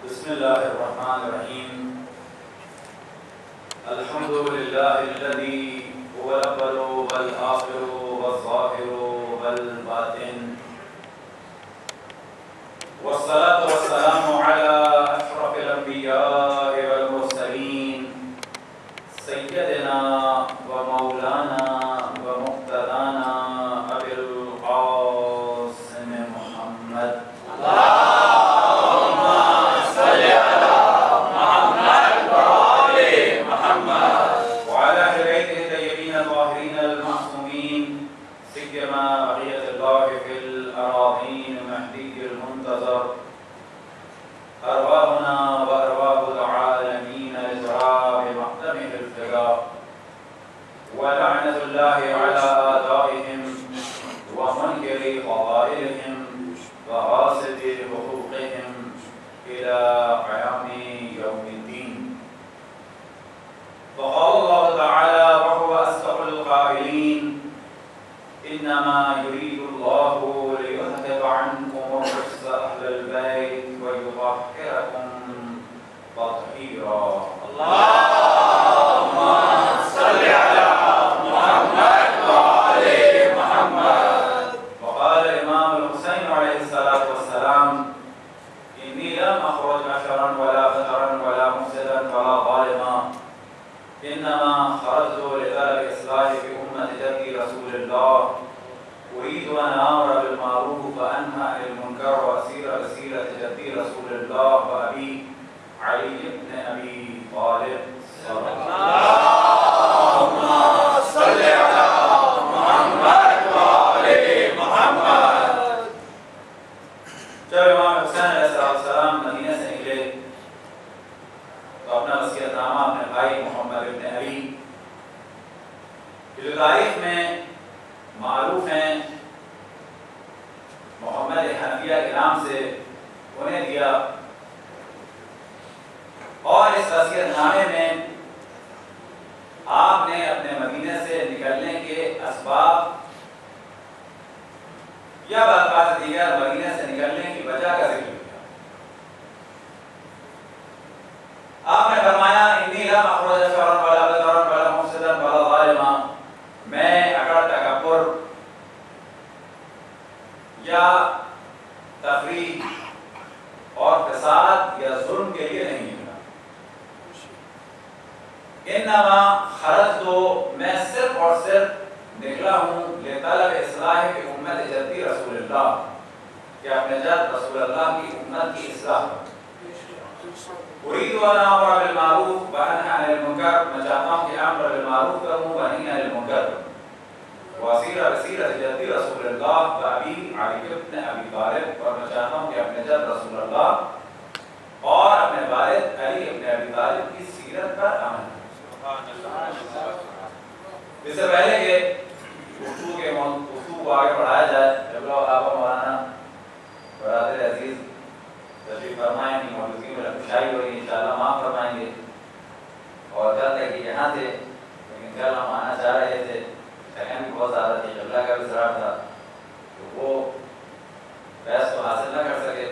بسم الله الرحمن الرحيم. الحمد لله الذي هو الأول والآخر والظاهر والباطن، والصلاة والسلام على أشرف الأنبياء والمرسلين سيدنا ومولانا ومقتدانا أبي القاسم محمد. وعلى أهل بيته الطيبين الطاهرين المعصومين، سيما بقية الله في الأراضين المهدي المنتظر، أرواحنا وأرواح العالمين لتراب مقدمه الفداء، ولعنة الله على آدائهم ومنكر فضائلهم وغاصب حقوقهم إلى قيام يوم الدين. وقال الله تعالى وهو أصدق القائلين: إنما يريد الله ليذهب عنكم الرجس أهل البيت ويطهركم تطهيرا. اللهم صل على محمد وآل محمد. وقال الإمام الحسين عليه الصلاة والسلام: إني لم أخرج أشرا ولا فترا ولا مفسدا ولا ظالما، إنما خرجت لطلب الإصلاح في أمة جدي رسول الله، أريد أن آمر بالمعروف وأنهى عن المنكر وأسير بسيرة جدي رسول الله وأبي علي بن أبي طالب. اللهم صل على محمد وآل محمد. جب امام حسین علیہ السلام مدینہ سے نکلے تو اپنا وصیت نامہ اپنے بھائی محمد ابن علی جو تاریخ میں معروف ہیں محمد حنفیہ کے نام سے انہیں دیا، اور اس وصیت نامے میں آپ نے اپنے مدینہ سے نکلنے کے اسباب یا بالفاظ دیگر مدینہ سے نکلنے کی وجہ کا ذکر کیا۔ آپ نے فرمایا: انی لم اخرج شرا ولا بدرا ولا مفسدا ولا ظالما، میں اکڑ تکبر یا تفریح اور فساد یا ظلم کے لیے نہیں نکلا، انما خرجت، میں صرف اور صرف نکلا ہوں لطلب اصلاح کی امت جدی رسول اللہ، کہ اپنے جد رسول اللہ کی امت کی اصلاح، اريد ان امر بالمعروف وانهى عن المنکر، میں چاہتا ہوں کہ امر بالمعروف کروں ونهی عن المنکر، واسیر بسیرت جدی رسول اللہ وابی علی بن ابی طالب، اور میں چاہتا ہوں کہ اپنے جد رسول اللہ اور اپنے والد علی ابن ابی طالب کی سیرت پر عمل کروں۔ اس سے پہلے کہ اصول کو آگے بڑھایا جائے، جبلہ علامہ مولانا برادر عزیز تشریف فرمائیں کہ موجودگی میں رفشائی ہو رہی ہے، انشاءاللہ معاف فرمائیں گے، اور چاہتے ہیں کہ یہاں تھے لیکن کل ہم آنا چاہ رہے تھے، سیکنڈ بھی بہت زیادہ تھی، قبلہ کا بھی اصرار تھا تو وہ بحث کو حاصل نہ کر سکے۔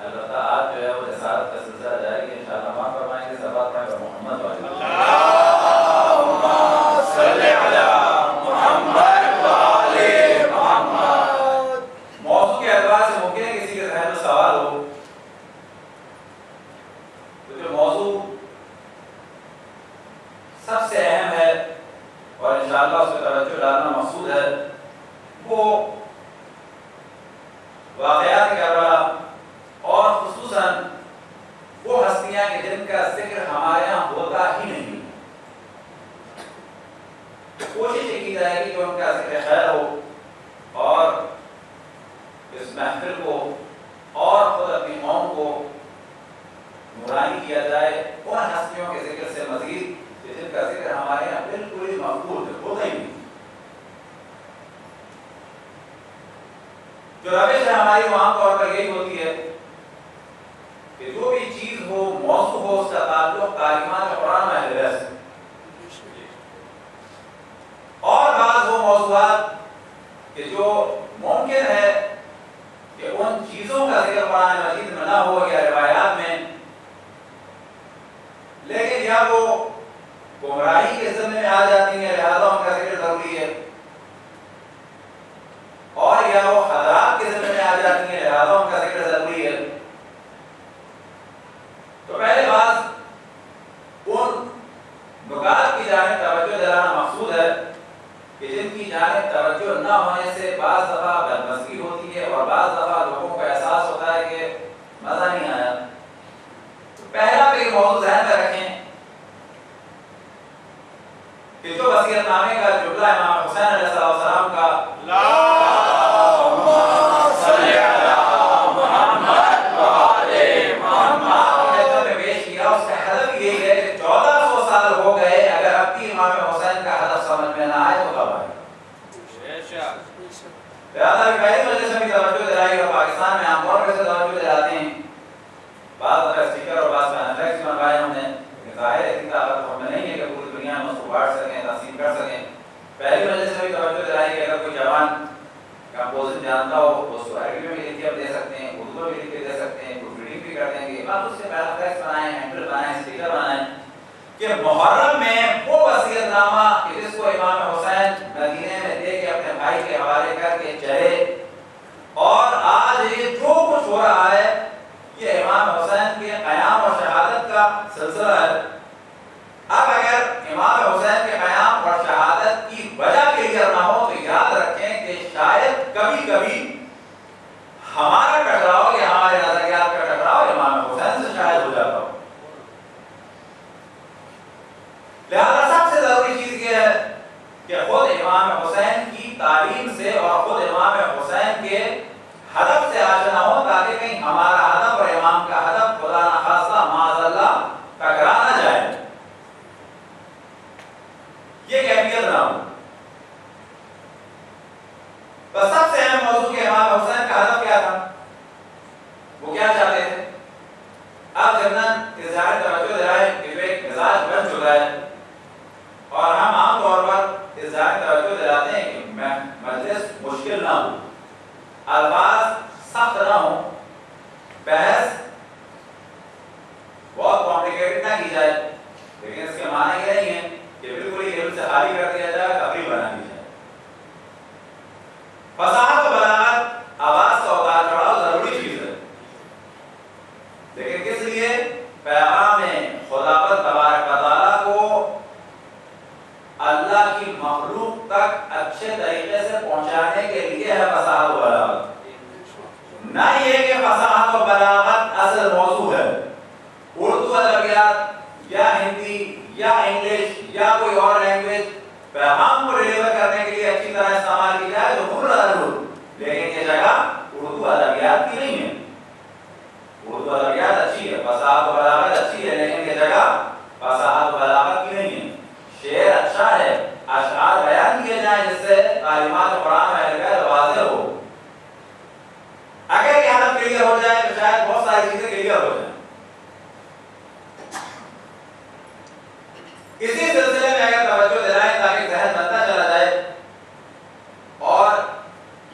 البتہ آج جو ہے وہ رسالت کا سلسلہ جاری ہے، انشاءاللہ معاف فرمائیں گے۔ سبات میں محمد والے اللہم صل علی محمد وآل محمد۔ موضوع کے اعتبار سے ممکن ہے کسی کے ذہن میں سوال ہو، تو جو موضوع سب سے اہم ہے اور انشاءاللہ اس پہ توجہ ڈالنا مقصود ہے، وہ واقعات کربلا اور خصوصاً وہ ہستیاں کہ جن کا ذکر ہمارے یہاں ہوتا ہی نہیں، کوشش یہ کی جائے گی کہ ان کا ذکر خیر ہو اور اس محفل کو اور خود اپنی قوم کو نورانی کیا جائے ان ہستیوں کے ذکر سے مزید جن کا ذکر ہمارے یہاں بالکل ہی مقبول ہے، ہوتا ہی نہیں۔ جو روش ہے ہماری وہ عام طور پر یہی ہوتی ہے کہ جو بھی چیز ہو، موضوع ہو، اس کا تعلق تعلیمات قرآن و اہل بیت سے، اور بعض وہ موضوعات کہ جو ممکن ہے کہ ان چیزوں کا ذکر قرآن مجید میں نہ ہو یا روایات میں گمراہی کے ذمے میں آ جاتی ہیں، لہٰذا ان کا ذکر ضروری ہے، اور یا وہ حضرات کے ذمے میں آ جاتی ہیں لہٰذا ان کا ذکر ضروری ہے۔ تو پہلے بات ان نکات کی جانب توجہ دلانا مقصود ہے کہ جن کی جانب توجہ نہ ہونے سے بعض دفعہ بدمزگی ہوتی ہے اور بعض دفعہ لوگوں کو احساس ہوتا ہے کہ مزہ نہیں آیا۔ تو پہلا بھی موضوع ذہن میں رکھیں کہ جو وصیت نامے کا جملہ امام حسین علیہ السلام کا لہٰذا پہلی وجہ سے بھی توجہ دلائی اور پاکستان میں عام طور پر سے توجہ دلاتے ہیں، بعض اسپیکر اور بعض انٹلیکٹس بنوائے ہم نے، ظاہر ہے اتنی طاقت ہم میں نہیں ہے کہ پوری دنیا میں اس کو بانٹ سکیں، تقسیم کر سکیں۔ پہلی وجہ سے بھی توجہ دلائی کہ اگر کوئی جوان کمپوزنگ جانتا ہو وہ اس کو عربی میں بھی لکھ کے دے سکتے ہیں، اردو میں بھی لکھ کے دے سکتے ہیں، پروف ریڈنگ بھی کر دیں گے، بعد اس سے پیرافلیکس بنائیں، ہینڈل بنائیں، اسپیکر بنائیں کہ محرم میں وہ وصیت نامہ کہ جس کو امام حسین مدینے میں دے کے اپنے بھائی کے حوالے کر کے چلے، اور آج یہ جو کچھ ہو رہا ہے یہ امام حسین کے قیام اور شہادت کا سلسلہ ہے۔ اب اگر امام حسین کے قیام اور شہادت کی وجہ کلیئر نہ ہو تو یاد رکھیں کہ شاید کبھی کبھی ہمارا ٹکراؤ یا ہمارے نظریات کا ٹکراؤ امام حسین سے شاید ہو جاتا ہو۔ لہذا سب سے ضروری چیز یہ ہے کہ خود امام حسین کی تعلیم سے اور خود امام حسین کے ہدف سے آشنا ہو تاکہ کہیں ہمارا ہدف اور امام کا ہدف خدا نخواستہ معاذ اللہ ٹکرا نہ جائے، یہ کیفیت نہ ہو۔ تو سب سے اہم موضوع کہ امام حسین کا ہدف کیا تھا، وہ کیا چاہتے تھے۔ اب ضمن اظہار توجہ دلائیں کہ جو ایک مزاج بن چکا ہے اور ہم عام طور پر اظہار توجہ دلاتے ہیں کہ مجلس مشکل نہ ہو، الفاظ سخت نہ ہوں، بحث بہت کمپلیکیٹڈ نہ کی جائے، لیکن اس کے معنی یہ نہیں ہے کہ بالکل ہی علم سے خالی کر دیا جائے، تقریب بنا دی جائے۔ فصاحت و بلاغت، آواز کا اتار چڑھاؤ ضروری چیز ہے، لیکن کس لیے؟ پیغام خداوند تبارک و تعالیٰ کو اللہ کی مخلوق تک اچھے طریقے سے پہنچانے کے لیے ہے فصاحت و بلاغت، نہ یہ کہ فصاحت و بلاغت اصل موضوع ہے۔ اردو ادبیات یا ہندی یا انگلش یا کوئی اور لینگویج پیغام کو ڈیلیور کرنے کے لیے اچھی طرح استعمال کی جائے تو ضرور، لیکن یہ جگہ اردو ادبیات کی نہیں ہے۔ اردو ادبیات اچھی ہے، فصاحت و بلاغت اچھی ہے، لیکن یہ جگہ فصاحت و بلاغت کی نہیں ہے۔ شعر اچھا ہے، اشعار بیان کیے جائیں جس سے تعلیمات قرآن و اہل بیت واضح ہو۔ اگر یہ حالت کلیئر ہو جائے تو شاید بہت ساری چیزیں کلیئر ہو جائیں۔ اسی سلسلے میں اگر توجہ دلائیں تاکہ ذہن بنتا چلا جائے، اور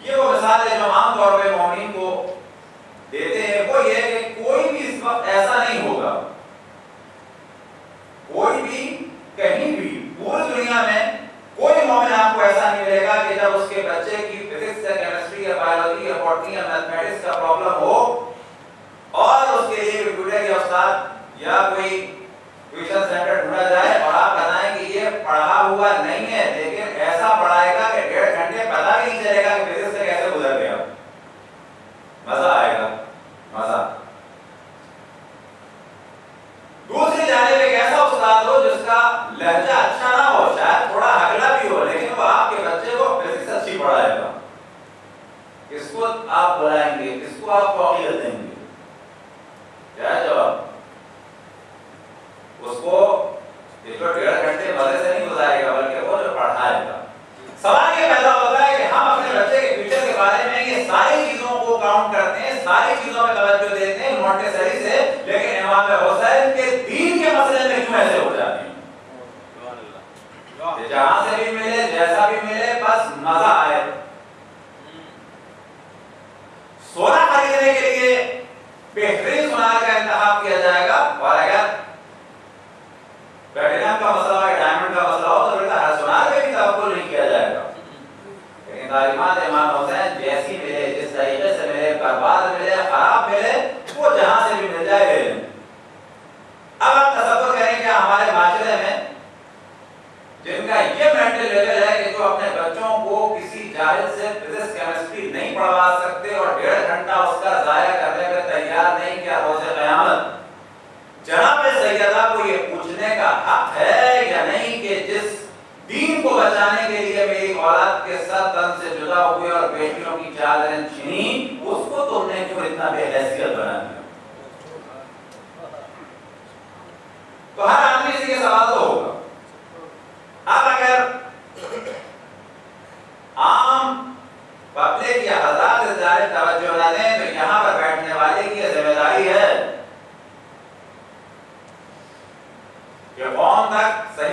یہ وہ مثال ہے جو عام طور پہ مومنین کو دیتے ہیں، وہ یہ ہے کہ کوئی بھی اس وقت ایسا نہیں ہوگا، کوئی بھی کہیں بھی پوری دنیا میں کوئی مومن آپ کو ایسا نہیں ملے گا کہ جب اس کے بچے کی فزکس یا کیمسٹری یا بایولوجی یا باٹنی یا میتھمیٹکس کا پرابلم ہو اور اس کے لیے کمپیوٹر یا استاد یا کوئی ٹیوشن سینٹر ڈھونڈا جائے اور آپ بتائیں کہ یہ پڑھا ہوا نہیں ہے لیکن ایسا پڑھائے گا کہ 1.5 گھنٹے پتہ بھی نہیں چلے گا کہ فزکس سے کیسے گزر گیا، مزہ آئے گا، مزہ۔ دوسری جانب ایک ایسا استاد ہو جس کا لہجہ اچھا نہ ہو، شاید تھوڑا ہگلا بھی ہو، لیکن وہ آپ کے بچے کو فزکس اچھی پڑھائے گا، اس کو آپ بلائیں گے، اس کو آپ فوقیت دیں گے، کیا ہے جواب؟ اس کو 1.5 گھنٹے مزے سے نہیں گزارے گا بلکہ وہ جو پڑھائے گا۔ سوال یہ پیدا ہوتا ہے کہ ہم اپنے بچے کے فیوچر کے بارے میں یہ ساری چیزوں کو کاؤنٹ کرتے ہیں، ساری چیزوں میں توجہ دیتے ہیں مونٹیسری سے، لیکن امام حسین کے دین کے مسئلے میں کیوں ایسے ہو جاتے ہیں؟ جہاں سے بھی ملے، جیسا بھی ملے، بس مزہ آئے۔ سونا خریدنے کے لیے بہترین سونار کا انتخاب کیا جائے گا، اور اگر پیٹرن کا مسئلہ ہے، ڈائمنڈ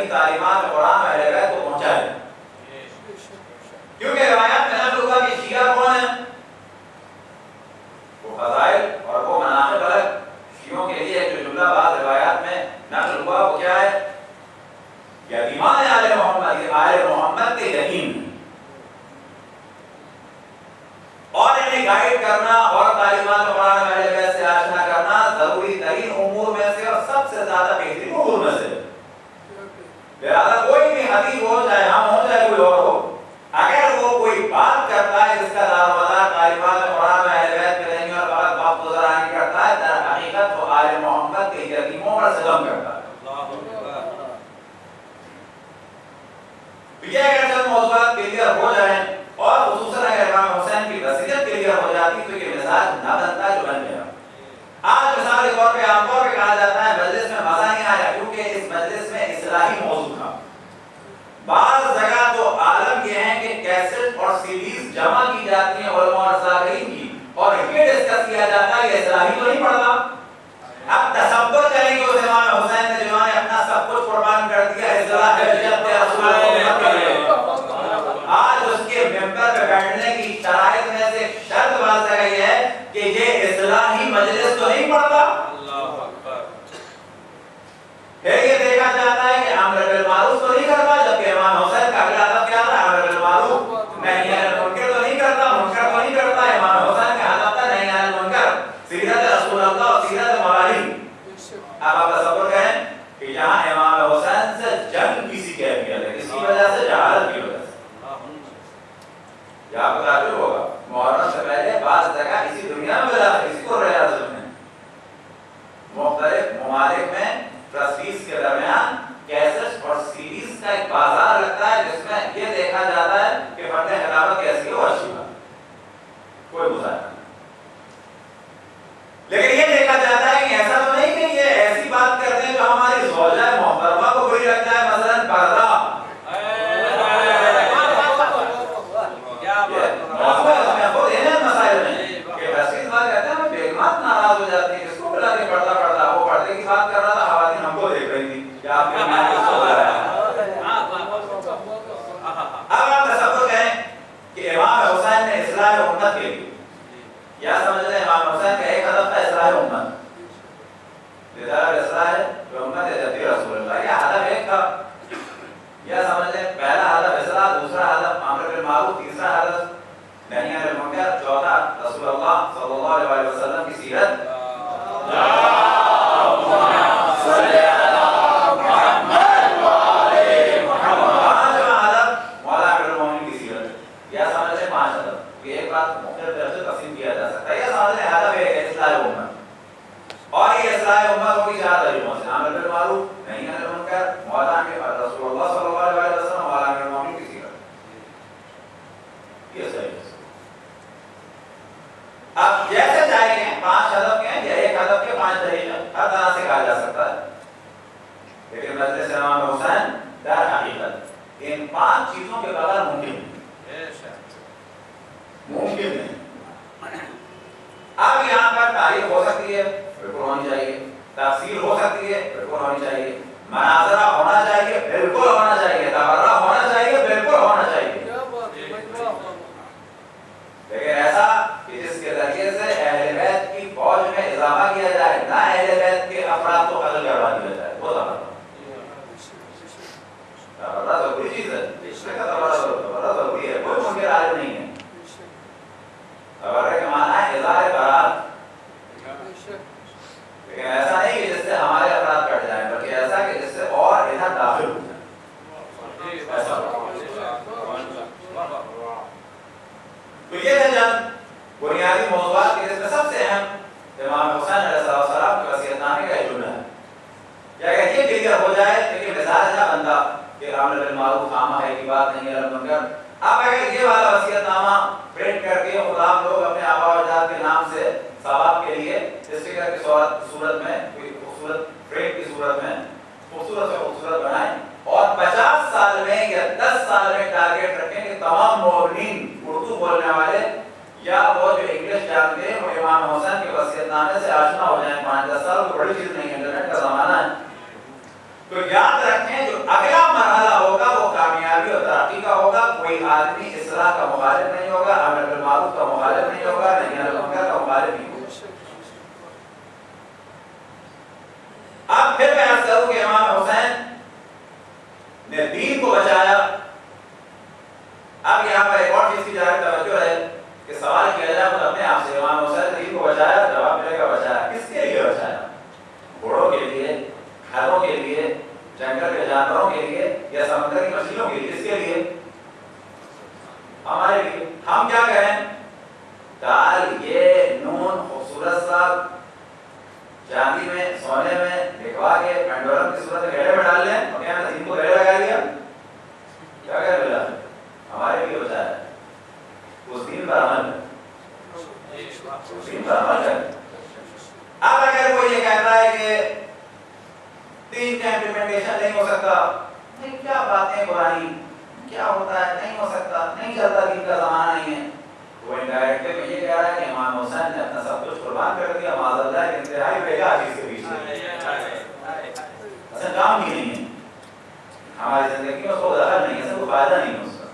تعلیمات قرآن اہل بیت کو پہنچائے. کیونکہ روایات میں نقل ہوا کہ شیعہ کون ہے؟ وہ فضائل اور وہ مناقب الگ. شیعوں کے لیے ایک جو جملہ بعض روایات میں نقل ہوا وہ کیا ہے؟ یتیمان آل محمد، یہ آل محمد کے یتیم ہیں، اور انہیں گائیڈ کرنا اور تعلیمات قرآن میں اہل بیت سے آشنا کرنا ضروری ترین امور میں سے اور سب سے زیادہ بہترین امور میں سے. لہذا کوئی بھی خطیب ہو، چاہے ہم ہو چاہے کوئی اور ہو، اگر وہ کوئی بات کرتا ہے جس کا دار و مدار تعلیمات قرآن میں اہل بیت پہ نہیں اور غلط بات گزرانی کرتا ہے، در حقیقت وہ آل محمد کے یتیموں پر ستم کرتا ہے. یہ اگر چند موضوعات کلیئر ہو جائیں اور خصوصاً اگر امام حسین کی وصیت کلیئر ہو جاتی تو یہ مزاج نہ بنتا جو بن گیا. آج مثال کے طور پہ عام طور پہ کہا جاتا ہے مجلس میں مزہ نہیں آیا کیونکہ اس مجلس میں اصلاحی موضوع تھا. بعض جگہ تو عالم یہ ہیں کہ کیسٹ اور سیڈیز جمع کی جاتی ہیں علماء اور ساکرین کی اور یہ ڈسکس کیا جاتا ہے کہ اصلاحی تو نہیں پڑھتا. اب تصور کریں کہ اس امام حسین نے جو ہے اپنا سب کچھ قربان کر دیا اصلاح رسول اللہ کے لیے. آج اس کے ممبر پہ بیٹھنے کی شرائط میں سے ایک شرط واضح گئی ہے کہ یہ اصلاحی مجلس تو نہیں پڑھتا. پھر یہ دیکھا جاتا ہے کہ امر بالمعروف تو نہیں کرتا، جبکہ امام حسین کا اگلا ہدف کیا تھا؟ امر بالمعروف نہی عن المنکر تو نہیں کرتا، منکر تو نہیں کرتا. امام حسین کا ہدف تھا نہی عن المنکر، سیرت رسول اللہ اور سیرت موالی. اب آپ تصور کریں کہ یہاں امام حسین سے جنگ کسی کیفیت ہے، کسی وجہ سے جہالت کی وجہ سے. یا آپ کو تعجب ہوگا محرم سے پہلے بعض جگہ اسی دنیا میں بلا اسی کو ریاض میں مختلف ممالک میں ٹرسٹیز کے درمیان کیسٹ اور سیریز کا ایک بازار لگتا ہے جس میں یہ دیکھا جاتا ہے کہ فرد خلافت کیسی ہو اچھی بات، کوئی مظاہرہ نہیں. لیکن یہ دیکھا جاتا ہے کہ ایسا تو نہیں کہ یہ ایسی بات کرتے ہیں جو ہماری زوجہ محترمہ کو بری لگتا ہے، مثلا پردہ. ناراض ہو جاتی ہے کس کو بلا کے پردہ پردہ، وہ پردے کی بات کر رہا تھا، خواتین ہم کو دیکھ رہی تھی کہ آپ کے اب آپ تصور کریں کہ امام حسین نے اصلاح امت کے لیے یا سمجھ لیں امام حسین کا ایک ہدف تھا اصلاح امت، لطلب اصلاح امت جدی رسول اللہ، یہ ہدف ایک تھا. یا سمجھ لیں پہلا ہدف اصلاح، دوسرا ہدف امر بالمعروف، تیسرا ہدف نہی عن المنکر، چوتھا رسول اللہ صلی اللہ علیہ وسلم کی سیرت. اور یہ اصلاح امت ہوگی چار طریقوں سے: امر بالمعروف، نہی عن المنکر، مولا کے رسول اللہ صلی اللہ علیہ وسلم، مولا امیر المومنین کی سیرت. یہ صحیح ہے. اب جیسے چاہیے 5 ہدف کے ہیں یا ایک ہدف کے 5 طریقے، ہر طرح سے کہا جا سکتا ہے. لیکن مجلس امام حسین در حقیقت ان 5 چیزوں کے بغیر ممکن نہیں. ممکن نہیں. اب یہاں پر تاریخ ہو سکتی ہے، بالکل ہونی چاہیے. تفسیر ہو سکتی ہے، بالکل ہونی چاہیے. مناظرہ ہونا چاہیے، بالکل ہونا چاہیے. تبرہ ہونا چاہیے، بالکل ہونا چاہیے. لیکن ایسا کہ جس کے ذریعے سے اہل بیت کی فوج میں اضافہ کیا جائے، نہ اہل بیت کے افراد کو قتل کروا دیا جائے، وہ تبرہ ضروری چیز ہے. اس میں کا تبرہ ضروری ہے، کوئی منکر عالم نہیں ہے. تبرہ کے معنی ہے اظہار برات، لیکن ایسا نہیں کہ جس سے ہمارے افراد کٹ جائیں، بلکہ ایسا کہ جس سے اور ادھر داخل ہو جائیں. ایسا تو یہ ہے چند بنیادی موضوعات کے جس میں سب سے اہم امام حسین علیہ السلام کی وصیت نامے کا ایک جملہ ہے. یا اگر یہ کلیئر ہو جائے کہ یہ مزاج ہے بندہ کہ امر بالمعروف خامہ ہے کی بات نہیں ہے منکر. اب اگر یہ والا وصیت نامہ پرنٹ کر کے غلام لوگ اپنے آباء و اجداد کے نام سے ثواب کے لیے اسٹیکر کی صورت میں کوئی خوبصورت فریم کی صورت میں خوبصورت سے خوبصورت بنائیں اور 50 سال میں یا 10 سال میں ٹارگیٹ رکھیں کہ تمام مومنین اردو بولنے والے یا وہ جو انگلش جانتے ہیں وہ امام حسین کے وصیت نامے سے آشنا ہو جائیں. 5-10 سال تو بڑی چیز نہیں ہے، انٹرنیٹ کا زمانہ ہے. تو یاد رکھیں جو اگلا پھر میں عرض کروں کہ امام حسین نے دین کو بچایا. اب یہاں پر ایک اور چیز کی جانب توجہ ہے کہ سوال کیا جائے خود اپنے آپ سے, امام حسین نے دین کو بچایا, جواب ملے گا بچایا. کس کے لیے بچایا؟ گھوڑوں کے لیے, گھروں کے لیے, جنگل کے جانوروں کے لیے, یا سمندر کی مچھلیوں کے لیے؟ کس کے لیے؟ ہمارے لیے. ہم کیا کریں؟ دال یہ نون خوبصورت سا چاندی میں سونے میں لکھوا کے پینڈولم کی صورت میں گھڑے میں ڈال لیں اور کیا دین کو گھڑے لگا لیا. کیا کریں بلا ہمارے لیے بچایا. اس دین پر عمل کریں, اس دین پر عمل کریں. اب اگر کوئی یہ کہتا ہے کہ دین کا امپلیمنٹیشن نہیں ہو سکتا, نہیں کیا باتیں پرانی, کیا ہوتا ہے, نہیں ہو سکتا, نہیں چلتا, دین کا زمانہ نہیں ہے, وہ انڈائریکٹلی میں یہ کہہ رہا ہے کہ امام حسین نے اپنا سب کچھ قربان کر دیا. معاذ اللہ کہ انتہائی بیجا چیز کے پیچھے اصل کام ہی نہیں ہے ہماری زندگی میں, اس کو دخل نہیں ہے, کوئی فائدہ نہیں ہے اس کا.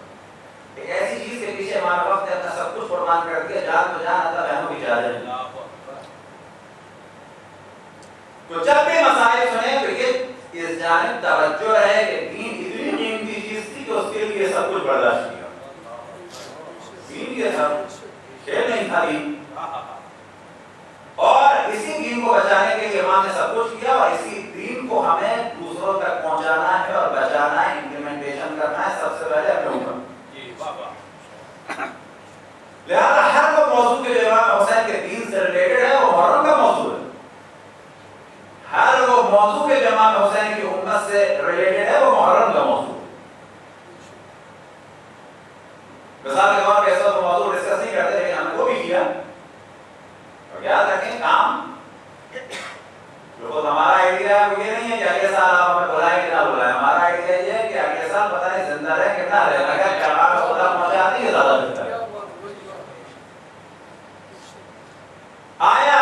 ایک ایسی چیز کے پیچھے امام وقت نے اپنا سب کچھ قربان کر دیا, جان تو جان, اللہ بہنوں کی اجازت. تو جب بھی مسائل سنیں تو یہ اس جانب توجہ رہے کہ دین اتنی قیمتی چیز تھی کہ اس کے لیے سب کچھ برداشت کیا. دین یہ سب کھیل نہیں تھا دین, اور اسی دین کو بچانے کے لیے امام نے سب کچھ کیا, اور اسی دین کو ہمیں دوسروں تک پہنچانا ہے اور بچانا ہے, امپلیمنٹیشن کرنا ہے سب سے پہلے اپنے اوپر. لہذا ہر وہ موضوع کے جو امام حسین کے دین سے ریلیٹڈ ہے وہ محرم کا موضوع ہے. ہر وہ موضوع کے جو امام حسین کی امت سے ریلیٹڈ ہے وہ محرم کا موضوع ہے. مثال کے طور پر ایسا تو موضوع ڈسکس نہیں کرتے, لیکن ہم نے وہ بھی کیا. اور یاد رکھیں کام جو خود ہمارا آئیڈیا ہے وہ یہ نہیں ہے کہ اگلے سال آپ ہمیں بلائیں کہ نہ بلائیں. ہمارا آئیڈیا یہ ہے کہ اگلے سال پتہ نہیں زندہ رہیں کہ نہ رہیں, اگر پیغام خدا پہنچا دیں گے زیادہ بہتر ہے. آیا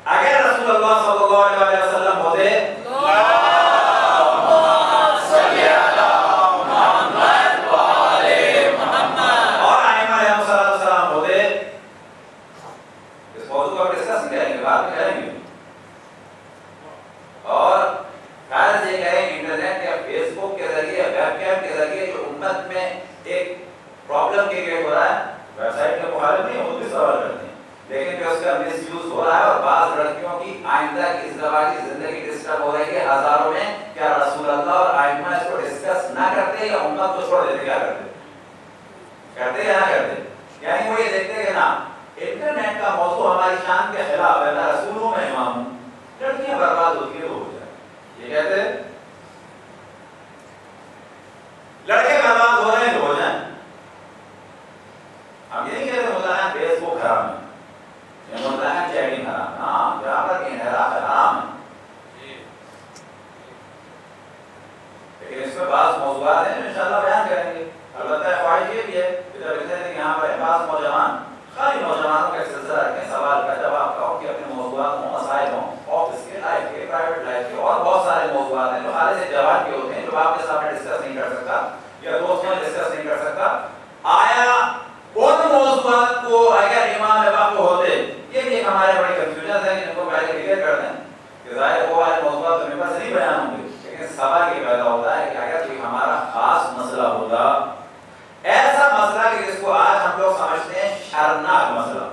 اگر رسول اللہ صلی اللہ علیہ وسلم ہوتے اور ائمہ علیہ السلام ہوتے, اس موضوع کو ڈسکس کریں گے, بات کریں گے, اور فرض یہ کریں انٹرنیٹ یا فیس بک کے ذریعے, ویب کیم کے ذریعے جو امت میں ایک پرابلم کریٹ ہو رہا ہے, ویب سائٹ کے مخالف نہیں, خود بھی سوال کرتے ہیں, لیکن کہ اس کا مس یوز ہو رہا ہے, اور بعض لڑکیوں کی آئندہ کی ازدواجی زندگی ڈسٹرب ہو رہی ہے ہزاروں میں. کیا رسول اللہ اور ائمہ اس کو ڈسکس نہ کرتے یا امت کو چھوڑ دیتے؟ کیا کرتے؟ کرتے یا نہ کرتے؟ یعنی وہ یہ دیکھتے کہ نا انٹرنیٹ کا موضوع ہماری شان کے خلاف ہے, میں رسول ہوں, میں امام ہوں, لڑکیاں برباد ہوتی ہیں تو ہو جائے. یہ کہتے لڑکے برباد ہو رہے ہیں تو ہو جائیں. ہم یہ نہیں کہتے مولانا فیس بک حرام ہے, یہ مولانا چیٹنگ حرام ہے. ہاں جہاں پر انحراف حرام ہے, لیکن اس میں بعض موضوعات ہیں جو انشاءاللہ بیان کریں گے. البتہ خواہش یہ بھی ہے کہ جب اتنے دن یہاں پر بعض نوجوان خالی نوجوانوں کا سلسلہ رکھیں, سوال کا جواب کا, کہ اپنے موضوعات ہوں, مسائل ہوں, آفس کے, لائف کے, پرائیویٹ لائف کے, اور بہت سارے موضوعات ہیں جو خالص ایک جوان کے ہوتے ہیں جو آپ کے سامنے ڈسکس نہیں کر سکتا یا دوستوں میں ڈسکس نہیں کر سکتا. آیا ان موضوعات کو اگر امام وقت ہوتے, یہ بھی ایک ہمارے بڑی کنفیوژن ہے, ان کو پہلے کلیئر کر دیں کہ ظاہر وہ والے موضوعات تو ممبر سے نہیں بیان ہوں گے, لیکن سوال یہ پیدا ہوتا ہے کہ اگر کوئی ہمارا خاص مسئلہ ہوگا, ایسا مسئلہ کہ جس کو آج ہم لوگ سمجھتے ہیں شرمناک مسئلہ,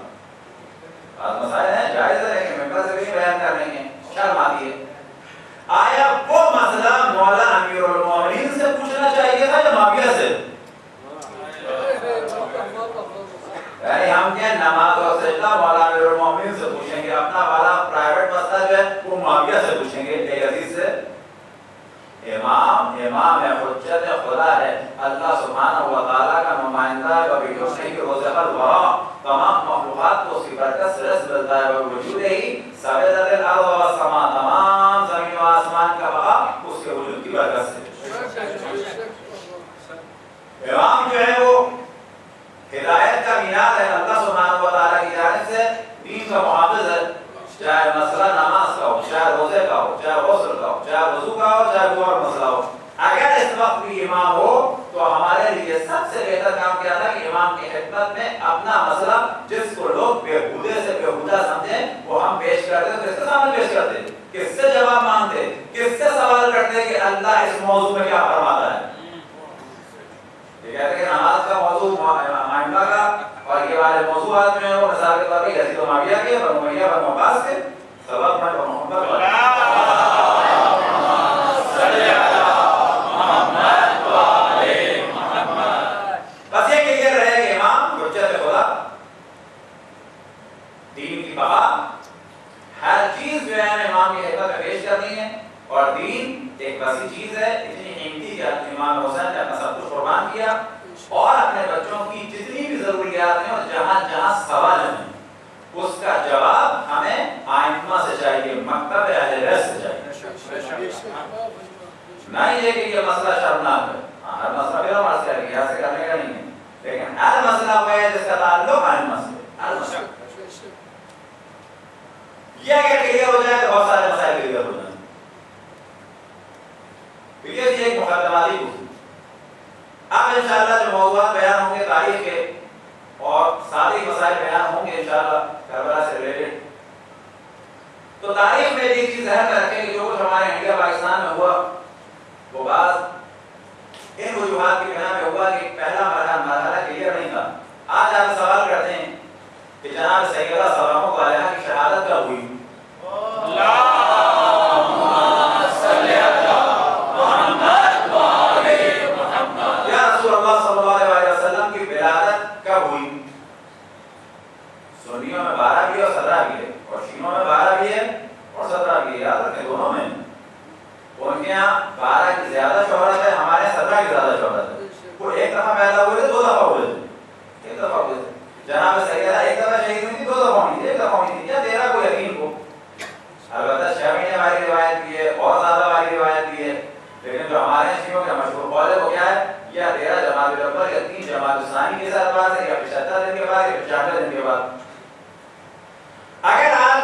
بعض مسائل ہیں جائز ہے لیکن ممبر سے بھی بیان کر لیں گے, شرم آتی ہے. آیا وہ مسئلہ مولا امیر المومنین سے پوچھنا چاہیے تھا یا معاویہ سے؟ یعنی ہم کیا نماز اور سجدہ مولا امیر المومنین سے پوچھیں گے, اپنا والا پرائیویٹ مسئلہ جو ہے وہ معاویہ سے پوچھیں گے. ایک عزیز سے امام ہے, حجت خدا ہے, اللہ سبحانہ و تعالیٰ کا نمائندہ ہے, کبھی کچھ نہیں کہ روز الورا تمام مخلوقات کو اس کی برکت سے رزق ملتا ہے, وجود ہی سبزت الارض والسماء, تمام زمین و آسمان کا بقا اس کے وجود کی برکت سے. امام جو ہے وہ ہدایت کا مینار ہے, اللہ سبحانہ و تعالیٰ کی جانب سے دین کا محافظ ہے, چاہے مسئلہ نماز کا ہو, چاہے روزے کا ہو, چاہے غسل کا ہو, چاہے وضو کا ہو, چاہے کوئی اور مسئلہ ہو. اگر اس وقت بھی امام ہو تو ہمارے لیے سب سے بہتر کام کیا تھا کہ امام کی خدمت میں اپنا مسئلہ جس کو لوگ بےہودے سے بےہودہ سمجھیں وہ ہم پیش کرتے ہیں. کس کے سامنے پیش کرتے, کس سے جواب مانگتے, کس سے سوال کرتے کہ اللہ اس موضوع میں کیا فرماتا ہے. یہ کہتے ہیں کہ نماز کا موضوع معاملہ کا اور یہ والے موضوعات میں وہ مثال کے طور پر یزید و معاویہ کے, بنو امیہ بنو عباس کے, سبب میں محمد بس یہ کلیئر رہے کہ امام حجت خدا, دین کی بقا, ہر چیز جو ہے امام کی خدمت میں پیش کرنی ہے. اور دین ایک وسیع چیز ہے, اتنی قیمتی کہ امام حسین نے اپنا سب کچھ قربان کیا اور اپنے بچوں کی جتنی بھی ضروریات ہیں اور جہاں جہاں سوال ہیں اس کا جواب ہمیں آئمہ سے چاہیے, مکتب اہل بیت سے چاہیے. نہ یہ کہ یہ مسئلہ شرمناک ہے, ہر مسئلہ پھر ہمارے سے ایسے کرنے کا نہیں ہے, لیکن ہر مسئلہ وہ ہے جس کا تعلق آئمہ سے. ہر مسئلہ یہ اگر کلیئر ہو جائے تو بہت سارے مسائل کلیئر ہو جائیں. یہ ایک مقدماتی اصول. اب انشاءاللہ جو موضوعات بیان ہوں گے تاریخ کے اور ساری مسائل بیان ہوں گے انشاءاللہ کربلا سے ریلیٹڈ. تو تاریخ میں ایک چیز ذہن میں رکھیں کہ جو کچھ ہمارے انڈیا پاکستان میں ہوا وہ بعض ان وجوہات کی بنا پہ ہوا کہ پہلا مرحلہ کلیئر نہیں تھا. آج آپ سوال کرتے ہیں کہ جناب سیدہ سلاموں علیہا کی شہادت کب ہوئی؟ یا رسول اللہ صلی اللہ علیہ وسلم کی ولادت کب ہوئی؟ سنیوں میں 12 بھی ہے اور 17 بھی ہے, اور شیعوں میں 12 بھی ہے اور 17 بھی ہے. یاد رکھیں دونوں میں. ان کے یہاں 12 کی زیادہ شہرت ہے, ہمارے یہاں 17 کی زیادہ شہرت ہے. وہ ایک دفعہ پیدا ہوئے تھے, 2 دفعہ ہوئے تھے, ایک دفعہ ہوئے تھے. جناب سیدہ ایک دفعہ شہید ہوئی تھی, 2 دفعہ ہوئی تھی, ایک دفعہ ہوئی تھی. یا 13 کو یقین کو البتہ 6 مہینے والی روایت بھی ہے اور زیادہ والی روایت بھی ہے, لیکن جو ہمارے شیعوں کا مشہور قول ہے وہ کیا ہے, یا 13 جمادی الاول یا 3 جمادی الثانی کے ساتھ بعد ہے, یا 75 دن کے بعد یا 95 دن کے بعد. اگر آج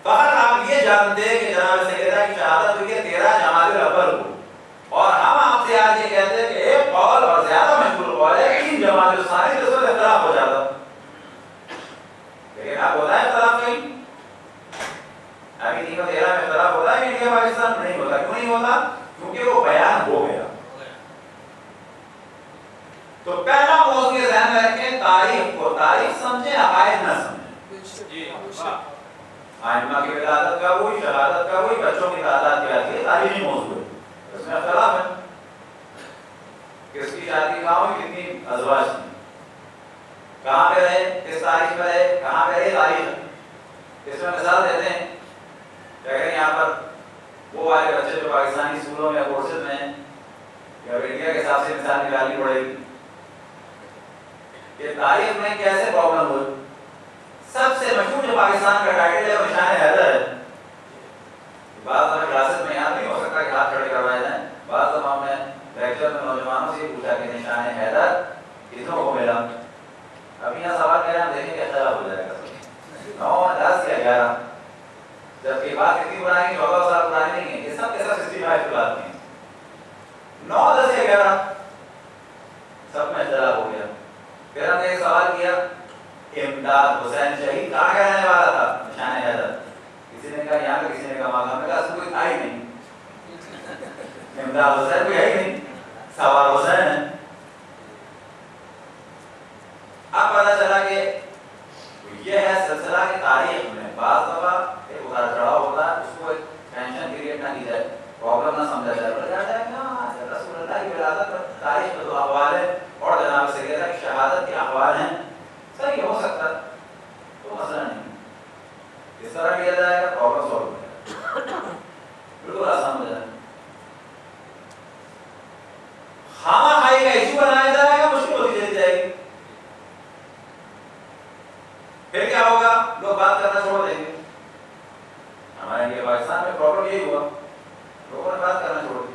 فقط آپ یہ جانتے کہ جناب سیدہ کی شہادت ہوئی ہے 13 جمادی الاول کو, اور ہم آپ سے آج یہ کہتے ہیں کہ ایک قول اور زیادہ مشہور قول ہے 3 جمادی الثانی, جس میں اختلاف ہو جاتا. لیکن اب ہوتا ہے اختلاف کہیں, ابھی 3 اور 13 میں اختلاف ہوتا ہے کہ انڈیا پاکستان میں نہیں ہوتا. کیوں نہیں ہوتا؟ کیونکہ وہ بیان ہو گیا. تو پہلا موضوع یہ ذہن میں رکھیں, تاریخ کو تاریخ سمجھیں, عقائد نہ سمجھیں. آئمہ کی ولادت کب ہوئی, شہادت کب ہوئی, بچوں کی تعداد کیا تھی, تاریخی موضوع ہے, اس میں اختلاف ہے. کس کی شادی کہاں ہوئی, کتنی ازواج تھی, کہاں پہ رہے, کس تاریخ میں رہے, کہاں پہ رہے, تاریخ. اس میں مثال دیتے ہیں کہ اگر یہاں پر وہ والے بچے جو پاکستانی اسکولوں میں کورسز میں ہیں یا انڈیا کے حساب سے مثال نکالنی پڑے گی کہ تاریخ میں کیسے پرابلم ہوئی. سب سے مشہور جو پاکستان کا ٹائٹل ہے وہ نشان حیدر ہے. بعض دفعہ کلاسز میں یاد نہیں ہو سکتا کہ ہاتھ کھڑے کروائے جائیں, بعض دفعہ ہم نے لیکچر میں نوجوانوں سے پوچھا کہ نشان حیدر کتنوں کو ملا. ابھی یہاں سوال کر رہے ہیں, ہم دیکھیں کہ اختلاف ہو جائے گا 9, 10 یا 11, جبکہ بات کتنی پرانی, 14 سال پرانی نہیں ہے. یہ سب کے سب 65 کی بات نہیں ہے. 9, 10 یا 11 سب میں اختلاف ہو گیا. پھر ہم نے ایک سوال کیا, امداد حسین شہید کہاں کا رہنے والا تھا, نشان حیدر. کسی نے کہا یہاں کا, کسی نے کہا وہاں کا. میں کہا اصل کوئی تھا ہی نہیں, امداد حسین کوئی ہے ہی نہیں, سوار حسین ہے. اب پتا چلا کہ یہ ہے سلسلہ کی تاریخ میں بعض دفعہ ایک اتار چڑھاؤ ہوتا ہے, اس کو ایک ٹینشن کریٹ نہ کی جائے, پرابلم نہ سمجھا جائے. بولا جاتا ہے کہ رسول اللہ کی ولادت تاریخ میں 2 اقوال ہے اور جناب سیدہ کی شہادت کے اقوال ہیں. صحیح ہو سکتا ہے, تو مسئلہ نہیں. اس طرح کیا جائے گا پرابلم سالو ہو جائے گا, بالکل آسان ہو جائے گا. خامہ خائی کا ایشو بنایا جائے گا, مشکل ہوتی چلی جائے گی. پھر کیا ہوگا, لوگ بات کرنا چھوڑ دیں گے. ہمارے انڈیا پاکستان میں پرابلم یہی ہوا, لوگوں نے بات کرنا چھوڑ دی.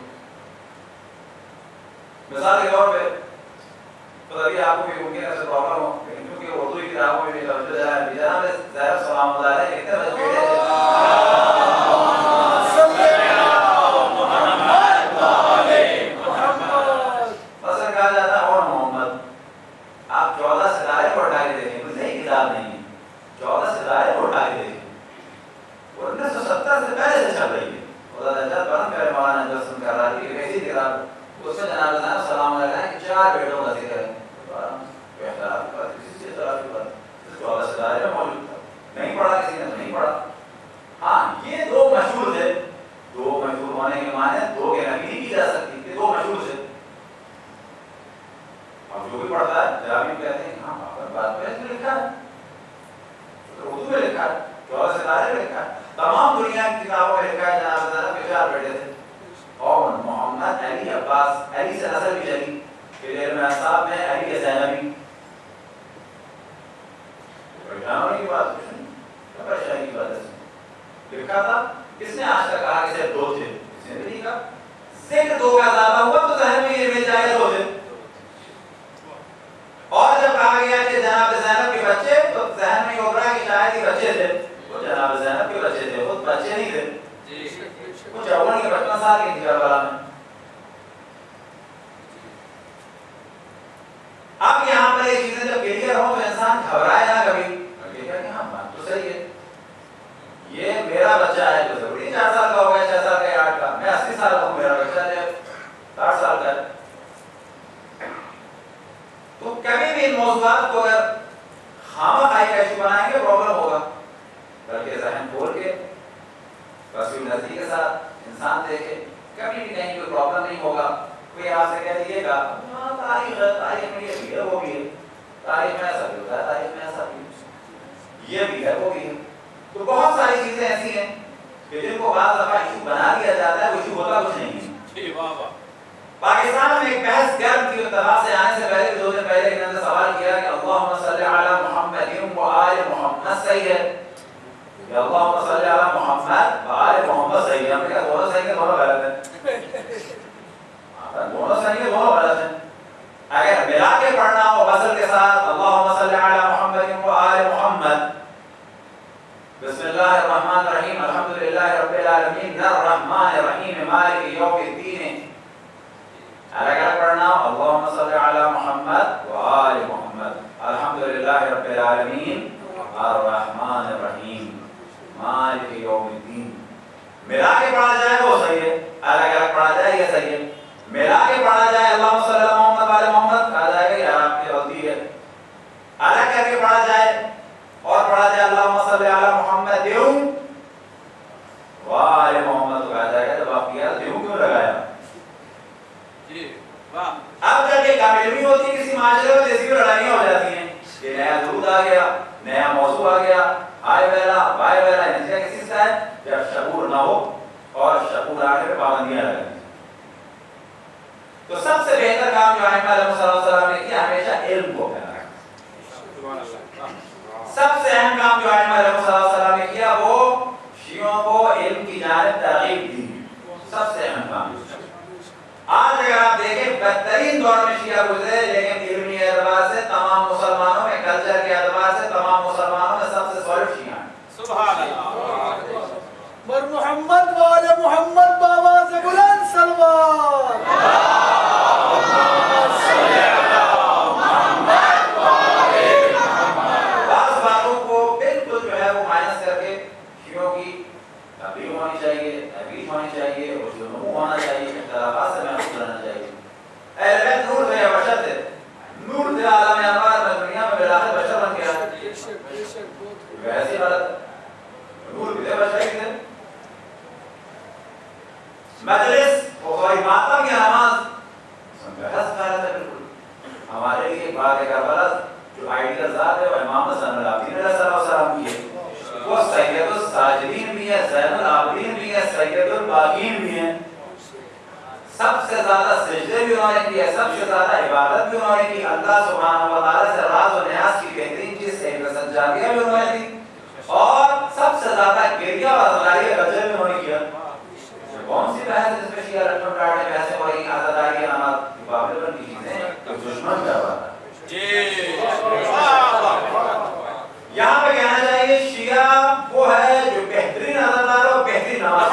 مثال کے طور پہ تو ابھی آپ کو بھی ممکن ایسے پرابلم ہو, لیکن کیونکہ اردو کی کتابوں میں بھی توجہ دلایا بھی جناب زہر سلام اللہ علیہ کتنے بچے بیٹے تھے, مثلا کہا جاتا ہے اور محمد, آپ تمام دنیا کی کتابوں میں لکھا ہے جناب زینب کے 4 بیٹے تھے، اور محمد، علی، عباس، علی سے نسل بھی چلی، پھر علم انصاب میں علی زینبی، پریشان کی بات کچھ نہیں، پریشانی کی بات ہے، لکھا تھا، کس نے آج تک کہا کہ صرف 2 تھے؟ کسی نے نہیں کہا، ذکر 2 کا زیادہ ہوا تو ذہن میں یہ مل جائے گا 2 تھے، اور جب کہا گیا کہ جناب زینب کے بچے تو ذہن میں یہ ابھرا کہ شاید ہی بچے تھے، وہ جناب زینب کے بچے تھے، خود بچے نہیں تھے، وہ 54 کے 55 سال کی تھی کربلا میں۔ اب یہاں پر یہ چیزیں جب کلیئر ہوں تو انسان گھبرائے نہ کبھی، کہ ہاں بات تو صحیح ہے، یہ میرا بچہ ہے تو ضروری 4 سال کا ہوگا، 6 سال کا یا 8 کا، میں 80 سال کا ہوں، میرا بچہ ہے 60 سال کا ہے۔ تو کبھی بھی ان موضوعات کو اگر خامہ خائی کا ایشو بنائیں گے پرابلم ہوگا، بلکہ ذہن کھول کے وسیع نظری کے ساتھ انسان دیکھے، کبھی بھی کہیں کوئی پرابلم نہیں ہوگا۔ کوئی آپ سے کہہ دیجیے گا ہاں تاریخ ہے، تاریخ میں یہ بھی ہے وہ بھی ہے، تاریخ میں ایسا بھی ہوتا ہے، تاریخ میں ایسا بھی ہے، یہ بھی ہے وہ بھی ہے، تو بہت ساری چیزیں ایسی ہیں کہ جن کو بعض دفعہ ایشو بنا دیا جاتا ہے، وہ ایشو ہوتا کچھ نہیں ہے۔ پاکستان میں ایک بحث گرم کی اتفاق سے آنے سے پہلے 2 دن پہلے انہوں نے سوال کیا کہ اللہم صلی علی محمد و آل محمد صحیح ہے، کہ اللہم صلی علی محمد و آل محمد صحیح ہے؟ ہم نے کہا دونوں صحیح ہے، دونوں غلط ہیں، دونوں صحیح ہے، دونوں غلط ہیں۔ اگر ملا کے پڑھنا ہو غسل کے ساتھ اللہم صلی علی محمد و آل محمد، بسم اللہ الرحمن الرحیم الحمدللہ رب العالمین الرحمن الرحیم مالک یوم الدین، اگر پڑھنا اللہم صلی علی محمد و آل محمد الحمدللہ رب العالمین الرحمن الرحیم مالک یوم الدین، ملا کے پڑھا جائے وہ صحیح ہے، الگ الگ پڑھا جائے یہ صحیح ہے، ملا کے پڑھا جائے اللہم صلی علی محمد و آل محمد کہا جائے گا یہ آپ کی غلطی ہے، الگ کر کے پڑھا جائے اور پڑھا جائے اللہم صلی علی محمد و آل محمد تو کہا جائے گا جب آپ کیا دیوں کیوں لگایا؟ اب جب یہ کامیابی ہوتی ہے کسی معاشرے میں جیسی لڑائیاں ہو جاتی ہیں کہ نیا درود آ گیا، نیا موضوع آ گیا، ہائے ویلا بائے ویلا، انسیا کسی سے ہے جب شعور نہ ہو اور شعور آنے پہ پابندیاں لگیں۔ تو سب سے بہتر کام جو ائمہ علیہ السلام نے کیا ہمیشہ علم کو پھیلایا، سب سے اہم کام جو ائمہ علیہ السلام نے کیا وہ شیعوں کو علم کی جانب ترغیب دی، سب سے اہم کام۔ آج اگر آپ دیکھیں بہترین دور میں شیعہ گزرے، لیکن علمی اعتبار سے تمام مسلمانوں میں، کلچر کے اعتبار سے تمام مسلمانوں میں سب سے سالڈ شیعہ ہیں۔ سبحان اللہ، بر محمد و آل محمد بابا سے بلند سلوات، بعض باتوں کو بالکل جو ہے وہ مائنس کر کے شیعوں کی تبلیغ ہونی چاہیے، تحریف ہونی چاہیے، رجوع ہونا چاہیے، اختلافات سے محفوظ رہنا چاہیے۔ اہل بیت نور تھے یا بشر تھے؟ نور تھے، عالم انوار میں دنیا میں بالآخر بشر بن گیا، ویسے غلط ہے، نور بھی تھے بشر ہی تھے۔ مجلس بخاری ماتم یا نماز بحث غلط ہے بالکل۔ ہمارے لیے بات کربلا جو آئیڈیل ذات ہے وہ امام حسن العابدین علیہ السلام کی ہے، وہ سید الساجدین بھی ہے، زین العابدین بھی ہے، سید الباقین بھی ہیں، سب سے زیادہ سجدے بھی انہوں نے کیے، سب سے زیادہ عبادت بھی انہوں نے کی، اللہ سبحانہ و تعالیٰ سے راز و نیاز کی بہترین چیز سجادیہ بھی انہوں نے دی، اور سب سے زیادہ گریہ اور ازداری غجر بھی انہوں نے کیا۔ کون سی بحث جس میں شیعہ لٹم ڈاٹے بحثیں ہو رہی ہیں، آزاداری نماز پابل کی چیزیں تو دشمن کر رہا ہے۔ یہاں پہ کہنا چاہیے شیعہ وہ ہے جو بہترین عزادار اور بہترین نماز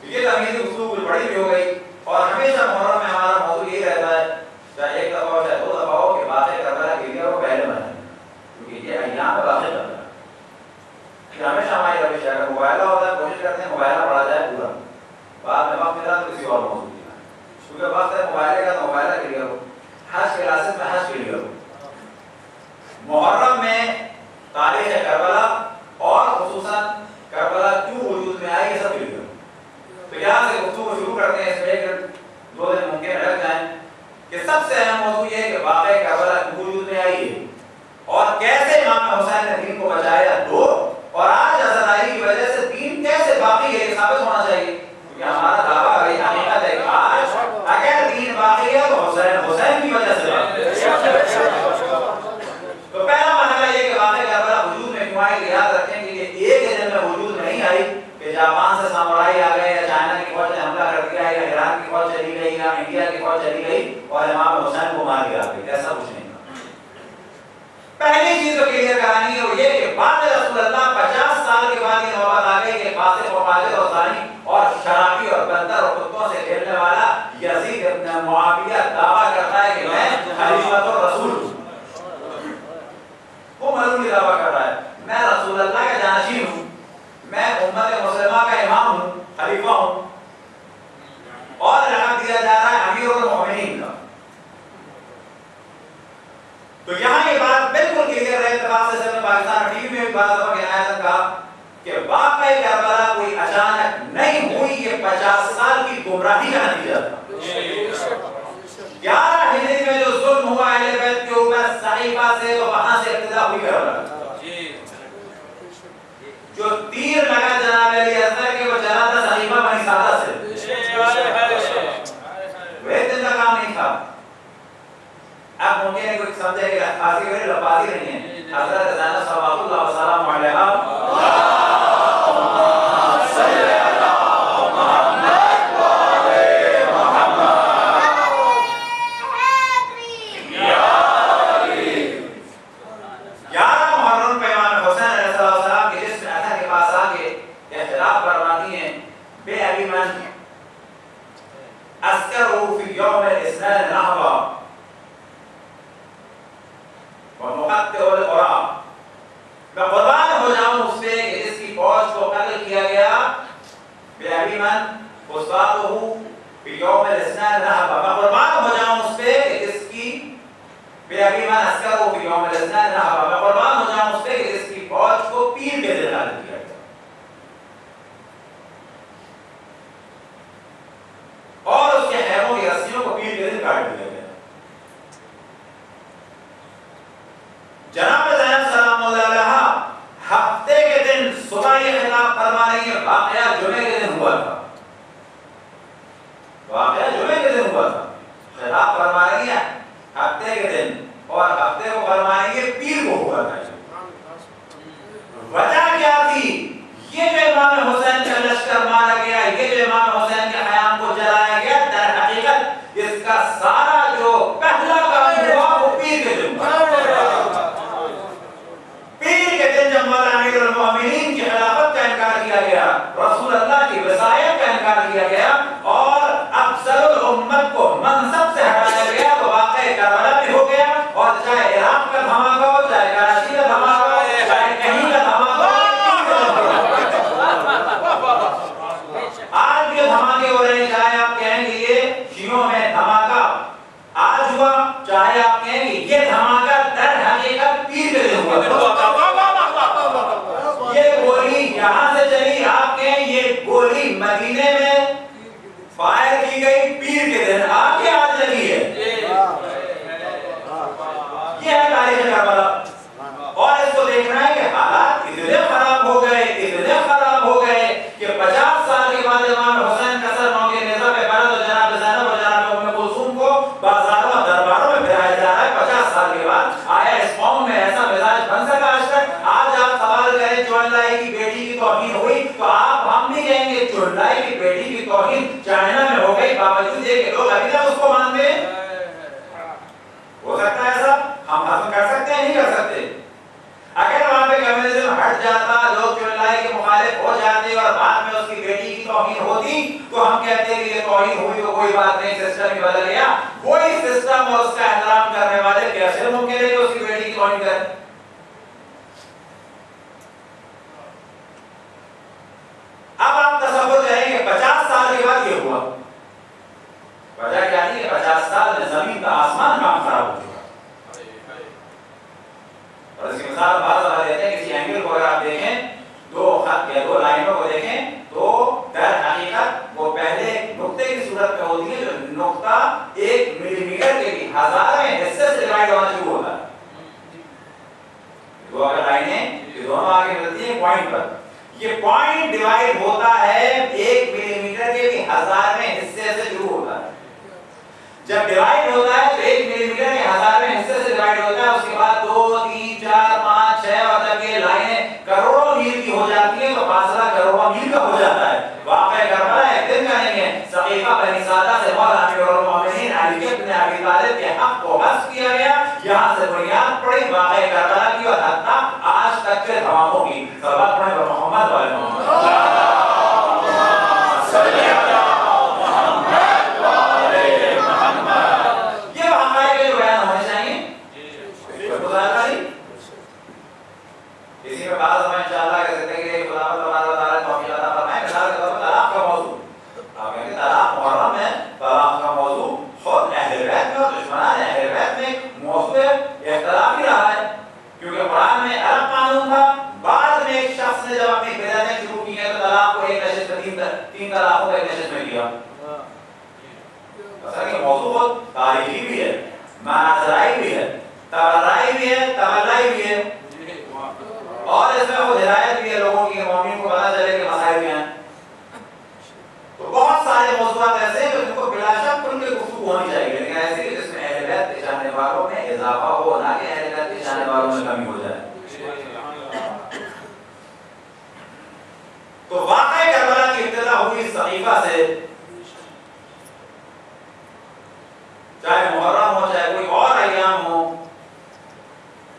یہ تمیز گفتگو کچھ بڑی بھی ہو گئی اور ہمیشہ محرم میں ہمارا موضوع یہی رہتا ہے، چاہے ایک دفعہ ہو چاہے دو دفعہ ہو، کہ واقعہ کربلا کے لیے وہ پہلے بنائیں، کیونکہ یہ ایام میں واقع کرتا ہے کہ ہمیشہ ہماری روش ہے اگر موبائلہ ہوتا ہے کوشش کرتے ہیں موبائلہ پڑھا جائے پورا، بعد میں وقت ملا تو کسی اور موضوع کی، کیونکہ وقت ہے موبائلے کا تو موبائلہ کے لیے ہو، حج کے کلاسز میں حج کے لیے ہو۔ محرم میں تاریخ کربلا اور خصوصاً کربلا کیوں وجود میں آئی یہ سب کے لیے ہو۔ تو یہاں سے گفتگو شروع کرتے ہیں، اس میں ایک دو دن ممکن لگ جائیں کہ سب سے اہم موضوع یہ ہے کہ واقعہ کربلا کیوں وجود میں آئی ہے اور کیسے امام حسین نے دین کو بچایا دو، اور آج آزادی کی وجہ سے دین کیسے باقی ہے یہ ثابت ہونا چاہیے، کیونکہ ہمارا دعویٰ ہے حقیقت ہے کہ آج اگر دین باقی ہے تو حسین کی وجہ سے باقی ہے۔ تو پہلا مرحلہ یہ کہ واقعہ کربلا وجود میں کیوں آئی، یاد رکھیں کہ یہ ایک دن میں وجود نہیں آئی کہ جاپان سے سامورائی آ گئے یا چائنا کی فوج نے حملہ کر دیا یا ایران کی فوج چلی گئی یا انڈیا کی فوج چلی گئی اور امام حسین کو مار کے آ گئی، ایسا کچھ نہیں۔ پہلی چیز جو کلیئر کرانی ہے وہ یہ کہ بعد رسول اللہ 50 سال کے بعد یہ نوبت آ گئی کہ فاسق و فاجر اور ظالم اور شرابی اور بندر اور کتوں سے کھیلنے والا یزید ابن معاویہ دعویٰ کرتا ہے کہ میں خلیفۃ الرسول ہوں۔ وہ ملعون دعویٰ کر رہا ہے میں رسول اللہ کا جانشین ہوں، میں امت مسلمہ کا امام ہوں، خلیفہ ہوں، اور لقب دیا جا رہا ہے امیر المومنین کا۔ تو یہاں یہ بات بالکل کلیئر ہے، اتفاق سے میں پاکستان ٹی وی میں بھی بات دفعہ کہا تھا کہ واقعہ کربلا کوئی اچانک نہیں ہوئی، یہ 50 سال کی گمراہی کا نتیجہ تھا۔ 11 ہجری میں جو ظلم ہوا اہل بیت کے اوپر صحیفہ سے، تو وہاں سے ابتدا ہوئی کربلا۔ جو تیر لگا جناب علی اصغر کے وہ چلا تھا صحیفہ بنی سادہ سے، وہ ایک دن کا کام نہیں تھا۔ اب ممکن ہے کوئی سمجھے کہ خاصی میری لفاظی نہیں ہے، حضرت زینب صلوات اللہ وسلام علیہا چائنا میں ہو گئی، باوجود یہ کہ لوگ ابھی تک اس کو مانتے ہیں۔ ہو سکتا ہے ایسا ہم حاصل کر سکتے ہیں نہیں کر سکتے؟ اگر وہاں پہ کمیونزم ہٹ جاتا، لوگ چنلائی کے مخالف ہو جاتے اور بعد میں اس کی بیٹی کی توہین ہو ہوتی تو ہم کہتے ہیں کہ یہ توہین ہوئی تو کوئی بات نہیں, سسٹم ہی بدل گیا. کوئی سسٹم اور اس کا احترام کرنے والے کیسے ممکن ہے کہ اس کی بیٹی کی توہین کریں؟ اب آپ تصور کریں کہ 50 سال کے بعد یہ ہوا. وجہ کیا تھی کہ 50 سال میں زمین کا آسمان کام خراب ہو چکا. اور اس کی مثال بعض بتا دیتے ہیں, کسی اینگل کو اگر آپ دیکھیں, دو خط یا دو لائنوں کو دیکھیں تو در حقیقت وہ پہلے نقطے کی صورت میں ہوتی ہے, جو نقطہ 1 ملی میٹر کے بھی 1000ویں حصے سے ڈیوائڈ ہونا شروع ہوتا ہے. دو اگر لائنیں یہ دونوں آگے ملتی ہیں پوائنٹ پر, یہ پوائنٹ ڈیوائڈ ہوتا ہے 1 ملی میٹر کے بھی 1000ویں حصے سے شروع ہوتا ہے. جب ڈیوائڈ ہوتا ہے تو 1 ملی میٹر کے 1000ویں حصے سے ڈیوائڈ ہوتا ہے, اس کے بعد 2 3 4 5 6 اور جب یہ لائنیں کروڑوں میل کی ہو جاتی ہیں تو فاصلہ کروڑوں میل کا ہو جاتا ہے. واقعہ کربلا ایک دن کا نہیں ہے. سقیفہ بنی سعدہ سے مولا امیر المومنین علی بن ابی طالب کے حق کو حذف کیا گیا, یہاں سے بنیاد پڑی واقعہ کربلا کی اور حتی آج تک کے دھماکوں کی. صلوات پڑھیں محمد و علی محمد. اسی میں بعض ہمیں انشاءاللہ کہ زندگی کے خداوند تبارک و تعالی توفیق عطا فرمائے. مثال کے طور پر طلاق کا موضوع, آپ کہیں گے طلاق محرم ہے, طلاق کا موضوع خود اہل بیت میں اور دشمنان اہل بیت میں موضوع اختلاف ہی رہا ہے, کیونکہ قرآن میں الگ قانون تھا. بعد میں ایک شخص نے جب اپنی بدعتیں شروع کی ہیں تو طلاق کو ایک نشست میں 3 طلاقوں کو ایک نشست میں کیا. اصل یہ موضوع بہت تاریخی بھی ہے, مناظرائی بھی ہے, تبرائی بھی ہے, تبلائی بھی ہے, اور اس میں وہ ہدایت بھی ہے لوگوں کی, مومن کو پتا چلے کہ مسائل کیا ہیں. تو بہت سارے موضوعات ایسے ہیں جن کو بلا شک ان کے گفتگو ہونی چاہیے, لیکن ایسے جس میں اہل بیت کے چاہنے والوں میں اضافہ ہو, نہ کہ اہل بیت کے چاہنے والوں میں کمی ہو جائے. تو واقعہ کربلا کی ابتدا ہوئی سقیفہ سے, چاہے محرم ہو چاہے کوئی اور ایام ہو.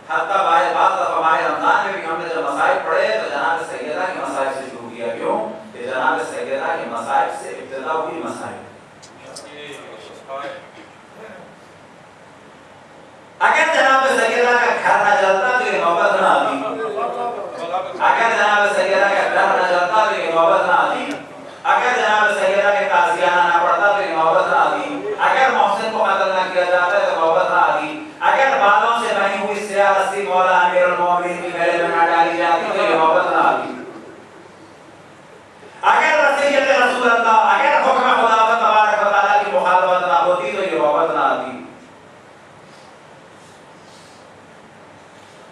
حتی بعض دفعہ ماہ رمضان میں بھی ہم نے جب مصائب پڑھے تو جناب سیدہ کے مصائب سے شروع کیا. کیوں کہ جناب سیدہ کے مصائب سے ابتدا ہوئی مصائب. اگر جناب سیدہ کا گھر نہ چلتا تو یہ نوبت نہ آتی. اگر جناب سیدہ کا گھر نہ چلتا تو یہ نوبت نہ آتی. اگر جناب سیدہ کے تعزیانہ نہ پڑتا تو یہ نوبت نہ آتی. اگر محسن کو قتل نہ کیا جاتا ہے تو نوبت نہ آتی. اگر بالوں سے بنی ہوئی سیاہ رسی مولا امیر المومنین کی گلے میں نہ ڈالی جاتی تو یہ نوبت نہ آتی. اگر وصیت رسول اللہ, اگر حکم خدا تبارک و تعالی کی مخالفت نہ ہوتی تو یہ نوبت نہ آتی.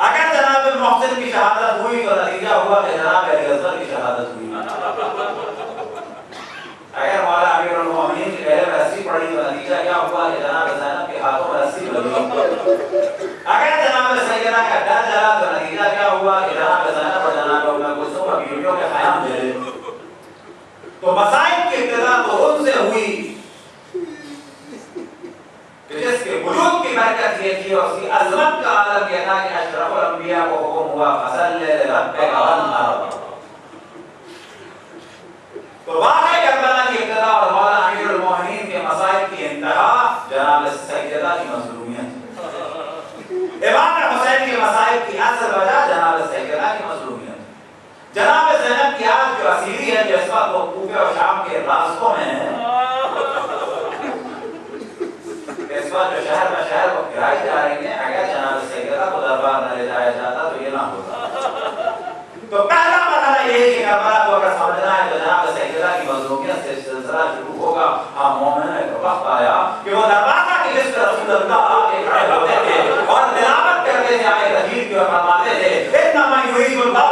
اگر جناب محسن کی شہادت ہوئی تو نتیجہ ہوا کہ جناب علی اصغر کی شہادت ہوئی. اگر مولا امیر المومنین کی گلے میں رسی پڑی تو نتیجہ کیا ہوا کہ جناب زینب کے ہاتھوں میں رسی لگی. اگر جناب سیدہ کا ڈر جلا تو نتیجہ کیا ہوا کہ جناب زینب اور جناب ام کلثوم اور بیویوں کے خیام جلے. تو مصائب کی ابتدا تو ان سے ہوئی کہ جس کے وجود کی برکت یہ تھی اور اس کی عظمت کا عالم یہ تھا کہ اشرف الانبیاء کو حکم ہوا فصل لربک وانحر. تو واقعہ کربلا کی ابتدا اور مولا امیر المومنین کے مصائب کی انتہا جناب سیدہ کی مظلومیت. امام حسین کے مصائب کی اصل وجہ جناب سیدہ کی مظلومیت. جناب زینب کی آج جو اسیری ہے جو اس وقت وہ کوفہ اور شام کے راستوں میں ہے, اس وقت جو شہر میں شہر کو گرائی جا رہی ہیں, اگر جناب سیدہ کو دربار نہ لے جایا جاتا تو یہ نہ ہوتا. تو پہلا مرحلہ یہ ہے کہ کربلا کو اگر سمجھنا ہے تو جناب سیدہ کی مظلومیت سے سلسلہ شروع ہوگا. ہاں مومن ایک وقت آیا کہ وہ دروازہ کی جس پر رسول اللہ آگے کھڑے ہوتے تھے اور تلاوت کرتے تھے آئے رجیل کی اور فرماتے تھے اتنا میں یرید اللہ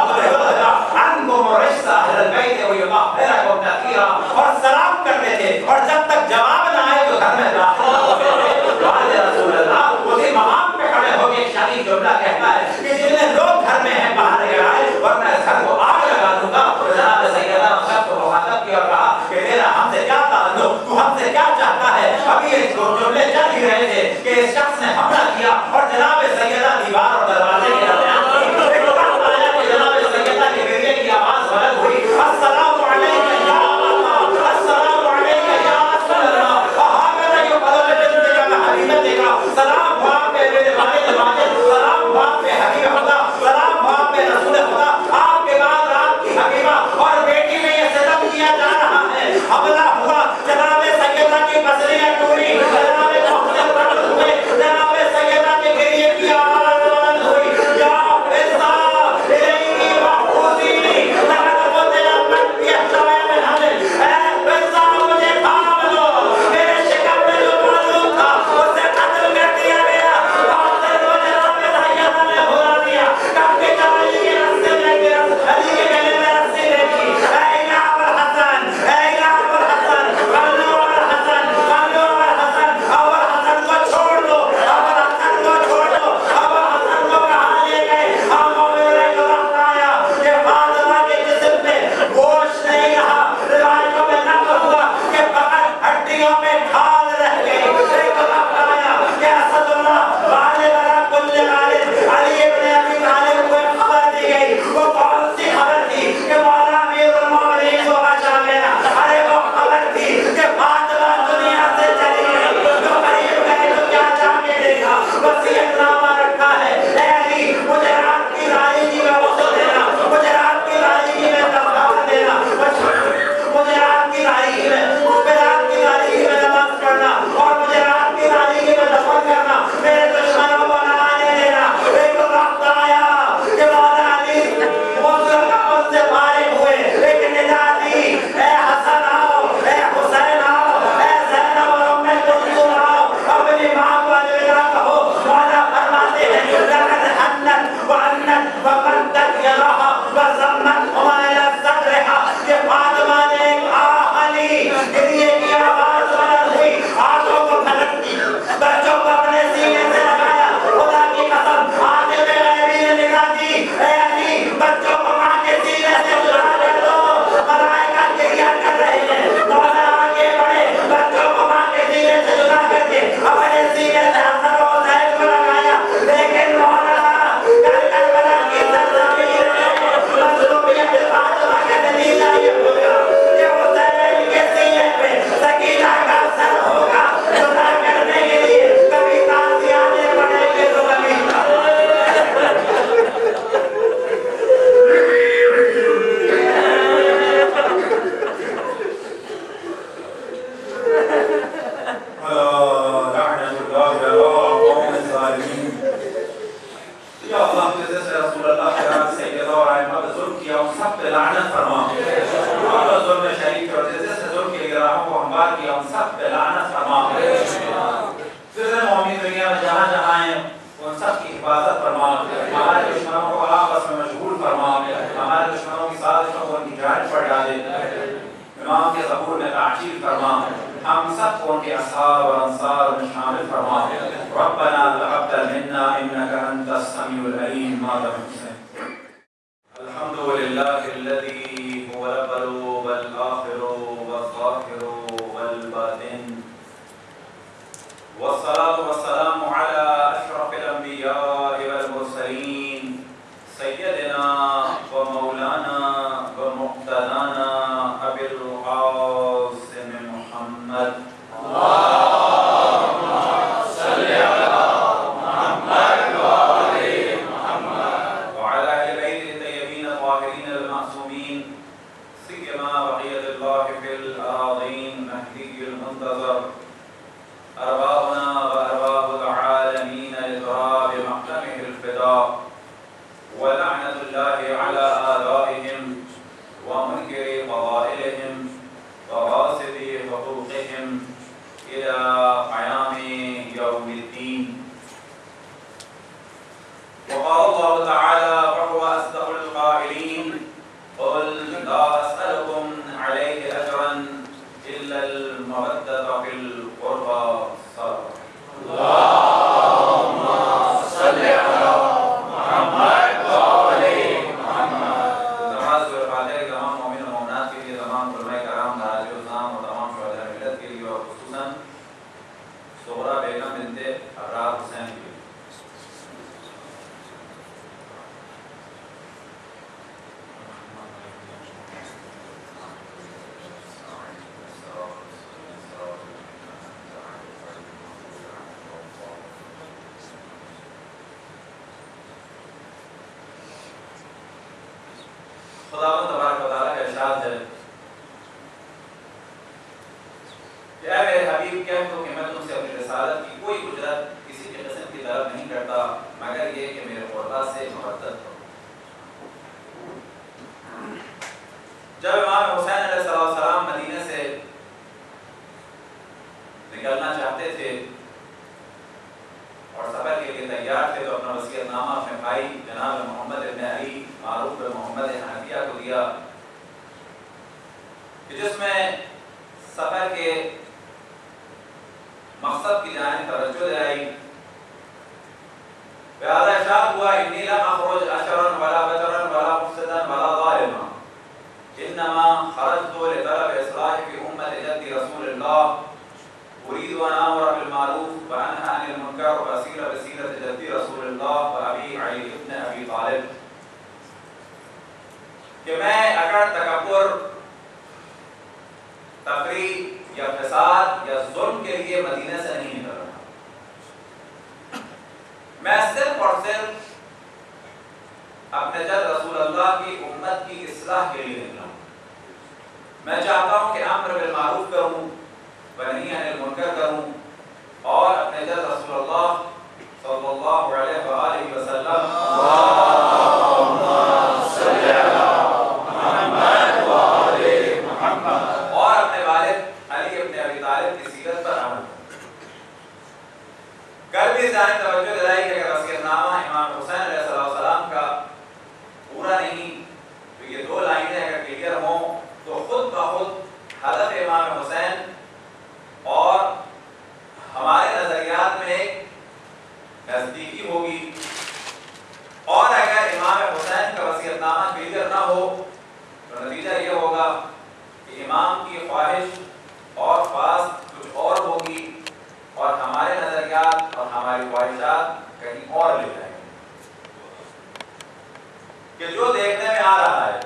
عنکم الرجس اہل البیت ویطہرکم تطہیرا, اور سلام کرتے تھے اور جب تک جواب نہ آئے تو گھر میں داخل ہوتے تھے. والد رسول اللہ اسی مقام پہ کھڑے ہو کے ایک شادی جملہ کہتا ہے کہ جتنے لوگ گھر میں ہیں باہر نکل آئے ورنہ اس گھر کو آگ لگا دوں گا. تو جناب سیدہ شخص کو مخاطب کیا اور کہا کہ تیرا ہم سے کیا تعلق, تو ہم سے کیا چاہتا ہے. ابھی یہ جملے چل ہی رہے تھے کہ اس شخص نے حملہ کیا اور جناب سیدہ دیوار اور دروازے کے درمیان ایک وقت آیا کہ جناب سیدہ کے بیٹے کی آواز بلند ہوئی, السلام علیکم یا گریے کی آواز بلند ہوئی، ہاتھوں کو پلٹ دی، بچوں کو اپنے سینے سے لگایا. خدا کی قسم عاطف غیبی نے نگاہ دی، اے علی بچوں کو ماں کے سینے سے جدا لے دو، ملائکہ گریہ کر رہے ہیں. مولا آگے بڑھے، بچوں کو ماں کے سینے سے جدا کر کے اپنے سینے سے حسن و حسین کو لگایا. لیکن مولا کربلا کی سرزمین میں مظلومیت فاطمہ کا نتیجہ یہ ہوگا کہ حسین کے سینے پہ سکینہ کا اثر ہوگا. جدا کرنے کے لیے کبھی تازیانے پڑیں گے تو کبھی یا اللہ تجھے سے رسول اللہ خیرات سیدہ اور آئمہ پہ ظلم کیا ان سب پہ لعنت فرما. اور ظلم شریف اور جیسے سے ظلم کے گراہوں کو ہموار کیا ان سب پہ لعنت فرما. جیسے مومن دنیا میں جہاں جہاں ہیں ان سب کی حفاظت فرما. ہمارے دشمنوں کو آپس میں مشغول فرما. ہمارے دشمنوں کی سازشوں کو ان کی جانچ پڑ ڈالے. امام کے ظہور میں تعجیل فرما. ہم سب کو ان کے اصحاب اور انصار میں شامل فرما. ربنا تقبل منا انك انت السميع العليم. الحمد لله الذي هو الاول والاخر والظاهر والباطن والصلاة والسلام على اشرف الانبياء والمرسلين سيدنا ومولانا ومقتدانا ابي القاسم محمد. أرواحنا وأرواح العالمين لتراب مقدمه الفداء ولعنة الله على آبائهم ومنكر فضائلهم وغاصب حقوقهم إلى قيام يوم الدين. وقال الله تعالى وهو أصدق القائلين قل لا أسألكم عليه أجرا إلا المودة في القربى. اللهم صل على محمد وآل محمد. نماز و فاتحہ تمام مومن و مومنات کے لیے، تمام علماء کرام، حاجی الزام اور تمام شہداء ملت کے لیے، اور خصوصاً سغرا بیگم بنت ابرار حسین کے لیے. خداوند تبارک و تعالیٰ کا ارشاد ہے کہ اے میرے حبیب کہہ دو کہ میں تم سے اپنی رسالت کی کوئی اجرت کسی بھی قسم کی طلب نہیں کرتا مگر یہ کہ میرے قربا سے مودت کرو. جب امام حسین علیہ السلام مدینہ سے نکلنا چاہتے تھے اور سفر کے لیے تیار تھے تو اپنا وصیت نامہ اپنے بھائی جناب محمد ابن علی معروف محمد حنفیہ کو دیا کہ جس میں سفر کے مقصد کی جانب توجہ دلائی. لہذا ارشاد ہوا انی لم اخرج اشرا ولا بشرا ولا مفسدا ولا ظالما انما خرجت لطلب اصلاح في امة جد رسول الله اريد ان امر بالمعروف وانهى عن المنكر واسير بسيرة جد رسول الله وابي علي ابن ابي طالب. کہ میں اگر تکبر، تفریح یا فساد یا ظلم کے لیے مدینہ سے نہیں نکل رہا، میں صرف اور صرف اپنے جد رسول اللہ کی امت کی اصلاح کے لیے نکلا ہوں. میں چاہتا ہوں کہ امر بالمعروف کروں ونہی عن المنکر کروں اور اپنے جد رسول اللہ صلی اللہ علیہ وآلہ وسلم اور اپنے والد علی ابن ابی طالب کی سیرت پر عمل کر بھی جانب توجہ دلائی کہ اگر وصیت نامہ امام حسین علیہ السلام کا پورا نہیں تو یہ دو لائنیں اگر کلیئر ہوں تو خود بخود ہدف امام حسین اور ہمارے نظریات میں ایک نزدیکی ہوگی، اور اگر امام حسین کا وصیت نامہ کلیئر نہ ہو تو نتیجہ یہ ہوگا کہ امام کی خواہش اور خواست کچھ اور ہوگی اور ہمارے نظریات اور ہماری خواہشات کہیں اور لے جائیں گے۔ کہ جو دیکھنے میں آ رہا ہے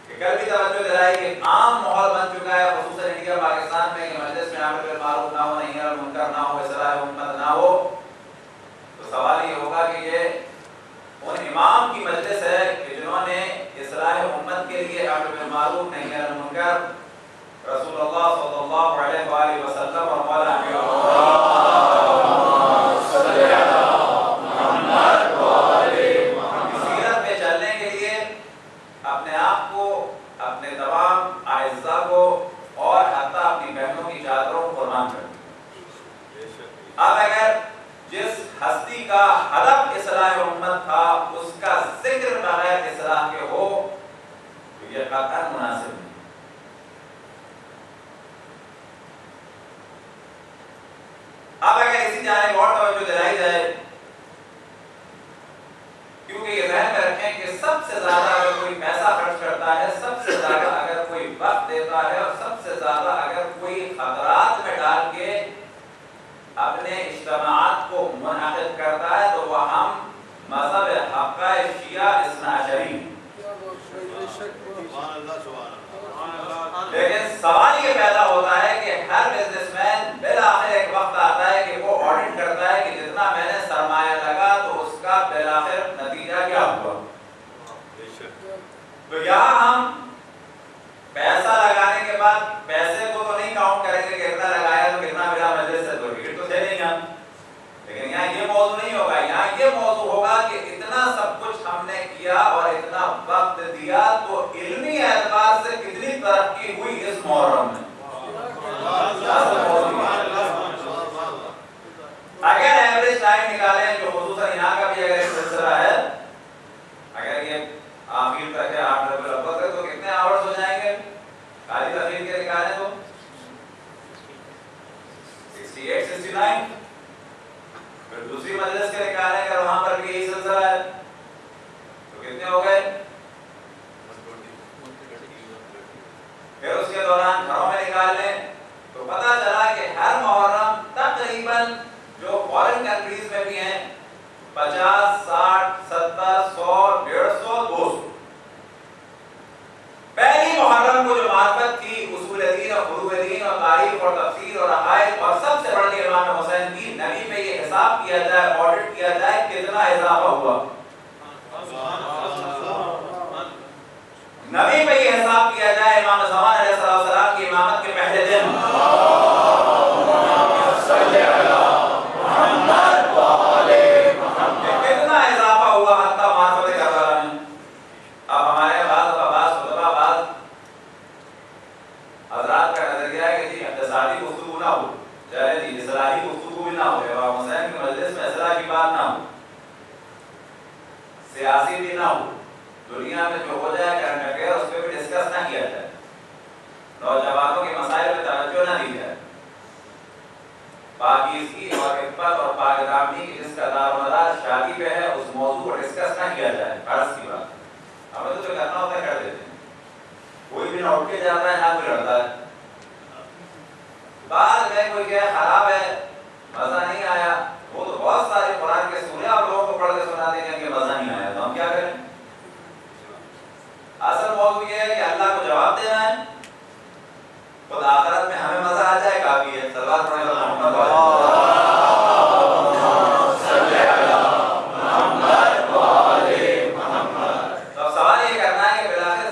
کہ کل بھی توجہ دلائی کہ عام ماحول بن چکا ہے خصوصاً انڈیا پاکستان میں کہ مجلس میں امر بالمعروف نہ ہو، نہی عن المنکر نہ ہو، اصلاح امت نہ ہو، تو سوال یہ ہوگا کہ یہ ان امام کی مجلس ہے کہ جنہوں نے اصلاح امت کے لیے امر بالمعروف نہی عن المنکر رسول اللہ صلی اللہ علیہ وآلہ وسلم اور مولا سیرت میں چلنے کے لیے اپنے آپ کو، اپنے تمام اعزاء کو اور حتیٰ اپنی بہنوں کی چادروں کو قربان کر دیا۔ اب اگر جس ہستی کا ہدف اصلاح امت تھا اس کا ذکر بغیر اصلاح کے ہو تو یہ قطعاً مناسب نہیں۔ اب اگر اسی جانب اور توجہ دلائی جائے، کیونکہ یہ ذہن میں رکھیں کہ سب سے زیادہ اگر کوئی پیسہ خرچ کرتا ہے، سب سے زیادہ اگر کوئی وقت دیتا ہے اور سب سے زیادہ اگر کوئی خطرات میں ڈال کے اپنے اجتماعات کو منعقد کرتا ہے تو وہ ہم مذہب حقہ شیعہ اثنا عشری۔ لیکن سوال یہ پیدا ہوتا ہے کہ ہر بزنس مین بالآخر ایک وقت آتا ہے کہ وہ آڈٹ کرتا ہے کہ جتنا میں نے سرمایہ لگا تو اس کا بالآخر نتیجہ کیا ہوا۔ تو یہاں ہم پیسہ لگانے کے بعد پیسے کو تو نہیں کاؤنٹ کریں گے کہ کتنا لگایا تو کتنا ملا مجلس سے، ٹکٹ تو تھے نہیں ہم، لیکن یہاں یہ موضوع نہیں ہوگا، یہاں یہ موضوع ہوگا کہ اتنا سب کچھ ہم نے کیا اور اتنا وقت دیا تو علمی اعتبار سے کتنی ترقی ہوئی اس محرم میں۔ اگر ایوریج ٹائم نکالیں جو خصوصاً یہاں کا بھی اگر ایک سلسلہ ہے، اگر یہ آخر تک ہے 8 ربیع الاول تک تو کتنے آورز ہو جائیں گے؟ خالی تقریر کے نکالیں تو 68 69، پھر دوسری مجلس کے نکالیں اگر وہاں پر بھی یہی سلسلہ ہے تو کتنے ہو گئے؟ پھر اس کے دوران گھروں میں نکال لیں تو پتہ چلا کہ ہر محرم تقریباً جو فارن کنٹریز میں بھی ہیں 50 60 70 100 150 200 پہلی محرم کو جو معرفت تھی اصول دین اور فروع دین اور تاریخ اور تفسیر اور عقائد اور سب سے بڑھ کے امام حسین کی، نبی پہ یہ حساب کیا جائے، آڈٹ کیا جائے کتنا اضافہ ہوا۔ نبی پہ یہ حساب کیا جائے امام زمان علیہ السلام کی امامت کے پہلے دن کتنا اضافہ ہوا حتیٰ معرفت کربلا میں۔ اب ہمارے بعض حضرات کا نظریہ ہے کہ جی اقتصادی گفتگو نہ ہو، چلے جی اصلاحی گفتگو بھی نہ ہو، امام حسین کی مجلس میں اصلاح کی بات نہ ہو، سیاسی بھی نہ ہو، دنیا میں جو ہو جائے کرنٹ افیئر اس پہ بھی ڈسکس نہ کیا جائے، نوجوانوں کے مسائل پہ توجہ نہ دی جائے، پاکیزگی اور عفت اور پاک دامنی کی جس کا دار و مدار شادی پہ ہے اس موضوع کو ڈسکس نہ کیا جائے، فرض کی بات، ہمیں تو جو کرنا ہوتا ہے کر دیتے ہیں، کوئی بھی نہ اٹھ کے جاتا ہے نہ کوئی لڑتا ہے، بعد میں کوئی کہ خراب ہے مزہ نہیں آیا، وہ تو بہت سارے قرآن کے سورے آپ لوگوں کو پڑھ کے سنا دیں گے کہ مزہ نہیں آیا تو ہم کیا کریں؟ اصل موضوع یہ ہے کہ اللہ کو جواب دینا ہے، خود آخرت میں ہمیں مزہ آ جائے کافی ہے۔ صلوات پڑھیں محمد تو سوال یہ کرنا ہے کہ بالآخر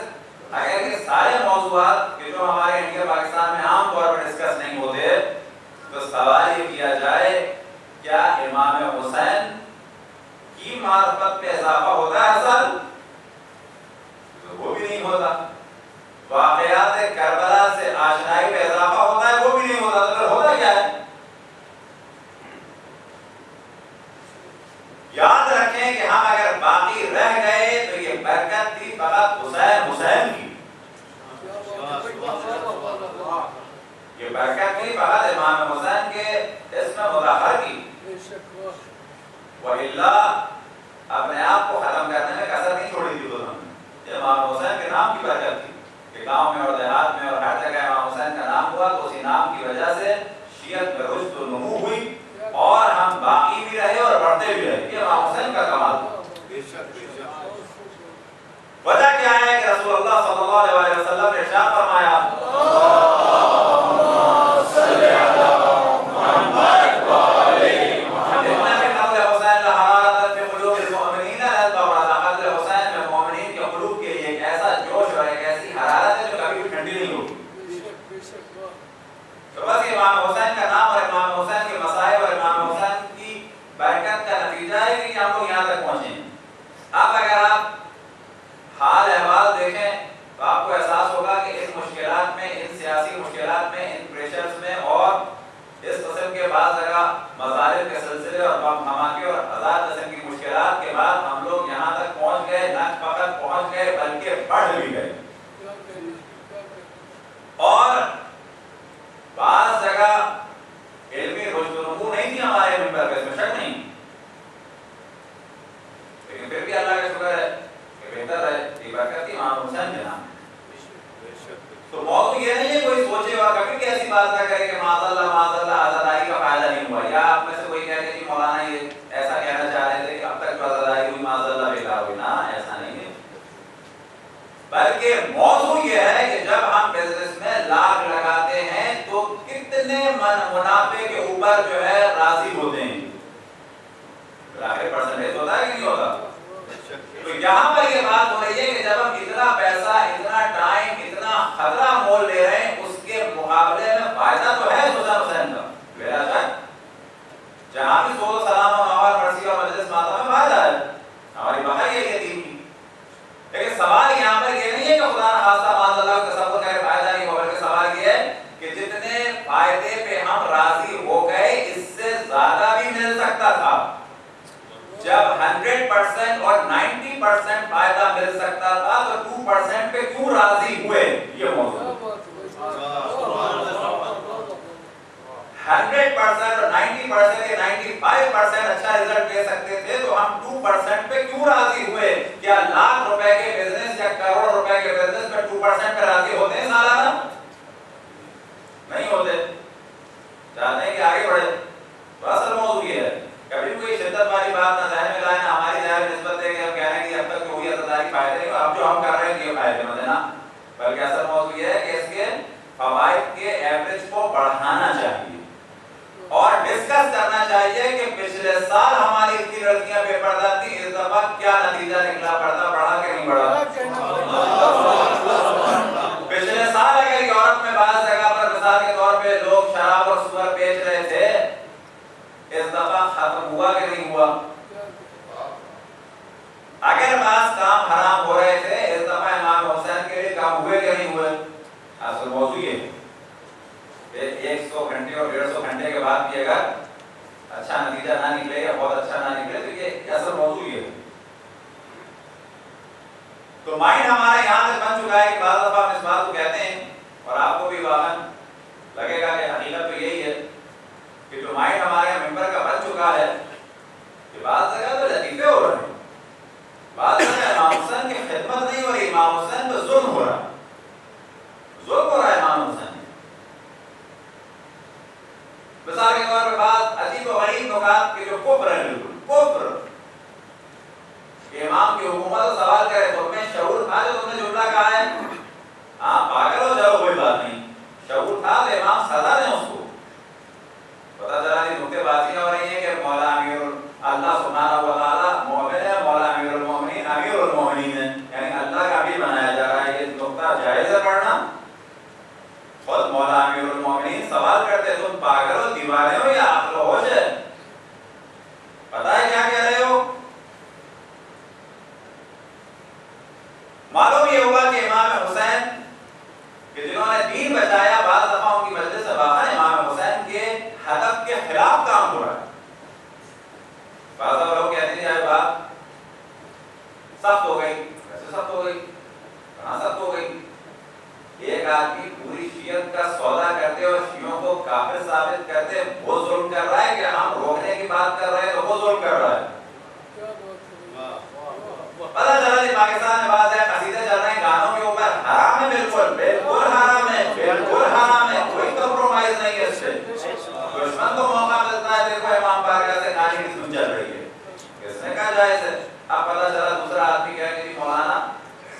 اگر یہ سارے موضوعات کہ جو ہمارے انڈیا پاکستان میں عام طور پر ڈسکس نہیں ہوتے تو سوال یہ کیا جائے کیا امام حسین کی معرفت پہ اضافہ ہوتا ہے اصل؟ وہ بھی نہیں ہوتا۔ واقعات کربلا سے آشنائی پہ اضافہ ہوتا ہے، وہ بھی نہیں ہوتا، تو پھر ہوتا کیا ہے؟ یاد رکھیں کہ ہم اگر باقی رہ گئے تو یہ برکت تھی فقط حسین کی۔ یہ برکت نہیں فقط امام حسین کے اسم مظہر کی، وَإِلَّا اپنے آپ کو ختم کرنے میں کسر نہیں چھوڑی تھی دونوں نے۔ یہ امام حسین کے نام کی برکت تھی کہ گاؤں میں اور دیہات میں اور ہر جگہ امام حسین کا نام ہوا، تو اسی نام کی وجہ سے شیعت میں رشد و نمو ہوئی اور ہم باقی بھی رہے اور بڑھتے بھی رہے۔ یہ امام حسین کا کمال تھا۔ وجہ کیا ہے کہ رسول اللہ صلی اللہ علیہ وسلم نے ارشاد فرمایا مظالم کے سلسلے اور بم دھماکے اور ہزار قسم کی مشکلات کے بعد ہم لوگ یہاں تک پہنچ گئے، نہ فقط پہنچ گئے بلکہ بڑھ بھی گئے۔ اور بعض جگہ علمی رشد و نمو نہیں تھی ہمارے منبر پہ، اس میں شک نہیں، لیکن پھر بھی اللہ کا شکر ہے کہ بہتر ہے، یہ برکت تھی امام حسین کے نام۔ تو موضوع یہ نہیں ہے کوئی سوچے اور کبھی بھی ایسی بات نہ کرے کہ معاذ اللہ آزادائی کا فائدہ نہیں ہوا، یا آپ میں سے کوئی کہتے کہ مولانا یہ ایسا کہنا چاہ رہے تھے کہ اب تک جو آزادائی ہوئی معاذ اللہ بیکار ہوئی، نہ ایسا نہیں ہے، بلکہ موضوع یہ ہے کہ جب ہم بزنس میں لاگ لگاتے ہیں تو کتنے منافع کے اوپر جو ہے راضی ہوتے ہیں، آخر پرسنٹیج ہوتا ہے کہ نہیں ہوتا؟ تو یہاں پر یہ بات ہو رہی ہے کہ جب ہم اتنا پیسہ، اتنا ٹائم، اتنا خطرہ مول لے رہے ہیں، اس کے مقابلے میں فائدہ تو ہے حسین حسین کا بلا شک، جہاں بھی سو سلام و نوار مرضی اور مجلس ماتا میں فائدہ ہے، ہماری بقا یہ دین کی، لیکن سوال یہاں پر یہ نہیں ہے کہ خدا نہ خواستہ معاذ اللہ کا تصور کرے فائدہ نہیں ہو، بلکہ سوال یہ ہے کہ جتنے فائدے پہ ہم راضی ہو گئے اس سے زیادہ بھی مل سکتا تھا، جب 100% اور 90% فائدہ مل سکتا تھا تو 2% پہ کیوں راضی ہوئے؟ یہ موضوع 100% اور 90% یا 95% اچھا رزلٹ دے سکتے تھے تو ہم 2% پہ کیوں راضی ہوئے؟ کیا لاکھ روپے کے بزنس یا کروڑ روپے کے بزنس میں 2% پہ راضی ہوتے ہیں سالانہ؟ نہیں ہوتے، چاہتے ہیں کہ آگے بڑھے۔ تو اصل موضوع یہ ہے، کبھی کوئی شدت والی بات نہ ذہن میں لائے، نہ ہماری ذہن میں نسبت ہے کہ ہم کہہ رہے ہیں کہ اب تک جو ہوئی عزاداری فائدے نہیں، اب جو ہم کر رہے ہیں یہ فائدے مند ہے، نا، بلکہ اصل موضوع یہ ہے کہ اس کے فوائد کے ایوریج کو بڑھانا چاہیے اور ڈسکس کرنا چاہیے کہ پچھلے سال ہماری اتنی لڑکیاں بے پردہ تھیں، اس دفعہ کیا نتیجہ نکلا، پردہ بڑھا کہ نہیں بڑھا؟ پچھلے سال اگر یورپ میں بعض جگہ پر مثال کے طور پہ لوگ شراب اور سور بیچ رہے تھے، اس دفعہ ختم ہوا کہ نہیں ہوا؟ اگر بعض کام حرام ہو رہے تھے، اس دفعہ امام حسین کے لیے کام ہوئے کہ نہیں ہوئے؟ اصل موضوع یہ 100 گھنٹے اور 150 گھنٹے کے بعد بھی اگر اچھا نتیجہ نہ نکلے یا بہت اچھا نہ نکلے تو یہ اصل موضوع یہ ہے۔ تو مائنڈ ہمارا یہاں سے بن چکا ہے کہ بعض دفعہ ہم اس بات کو کہتے ہیں اور آپ کو بھی واقعاً لگے گا کہ حقیقت تو یہی ہے کہ جو مائنڈ ہمارے یہاں ممبر کا بن چکا ہے کہ بعض جگہ تو لطیفے ہو رہے ہیں، بعض جگہ امام حسین کی خدمت نہیں ہو رہی، امام حسین پہ ظلم ہو رہا ہے، ظلم ہو رہا ہے امام حسین۔ مثال کے طور پہ بعض عجیب و غریب نکات کے جو کفر ہے، بالکل کفر کہ امام کی حکومت سے سوال کرے تو میں شعور تھا جو تم نے جملہ کہا ہے؟ ہاں پاگل ہو جاؤ کوئی بات نہیں، شعور تھا تو امام سزا دیں اس کو۔ پتہ چلا نہیں نکتے بازیاں ہو رہی ہیں کہ مولا امیر اللہ سبحانہ و تعالیٰ مومن ہے، مولا امیر المومنین امیر المومنین ہے، یعنی اللہ کا بھی بنایا جا رہا ہے، یہ نکتہ جائز ہے پڑھنا؟ خود مولا امیر المومنین سوال کرتے تم پاگل ہو، دیوانے ہو یا عقل و ہوش ہے؟ پتہ ہے کیا کہہ رہے ہو؟ معلوم یہ ہوا کہ امام حسین کہ جنہوں نے دین بچایا، بعض دفعہ ان کی مجلس سے باہر امام حسین کے ہدف کے خلاف کام ہو رہا ہے۔ بعض لوگ کہتے ہیں یہ بات سخت ہو گئی، ویسے سخت ہو گئی، کہاں سخت ہو گئی؟ ایک آدمی پوری شیعت کا سودا کرتے اور کافر ثابت کرتے وہ ظلم کر رہا ہے کہ ہم روکنے کی بات کر رہے ہیں تو وہ ظلم کر رہا ہے. پتہ چلا جی پاکستان میں بات ہے قصیدے چل رہے ہیں گانوں کے اوپر, حرام ہے, بالکل بالکل حرام ہے, بالکل حرام ہے, کوئی کمپرومائز نہیں ہے اس سے. دشمن کو موقع ملتا ہے, دیکھو امام بارگاہ سے گانے کی دھن چل رہی ہے, کس نے کہا جائز ہے. اب پتہ چلا دوسرا آدمی کہے کہ مولانا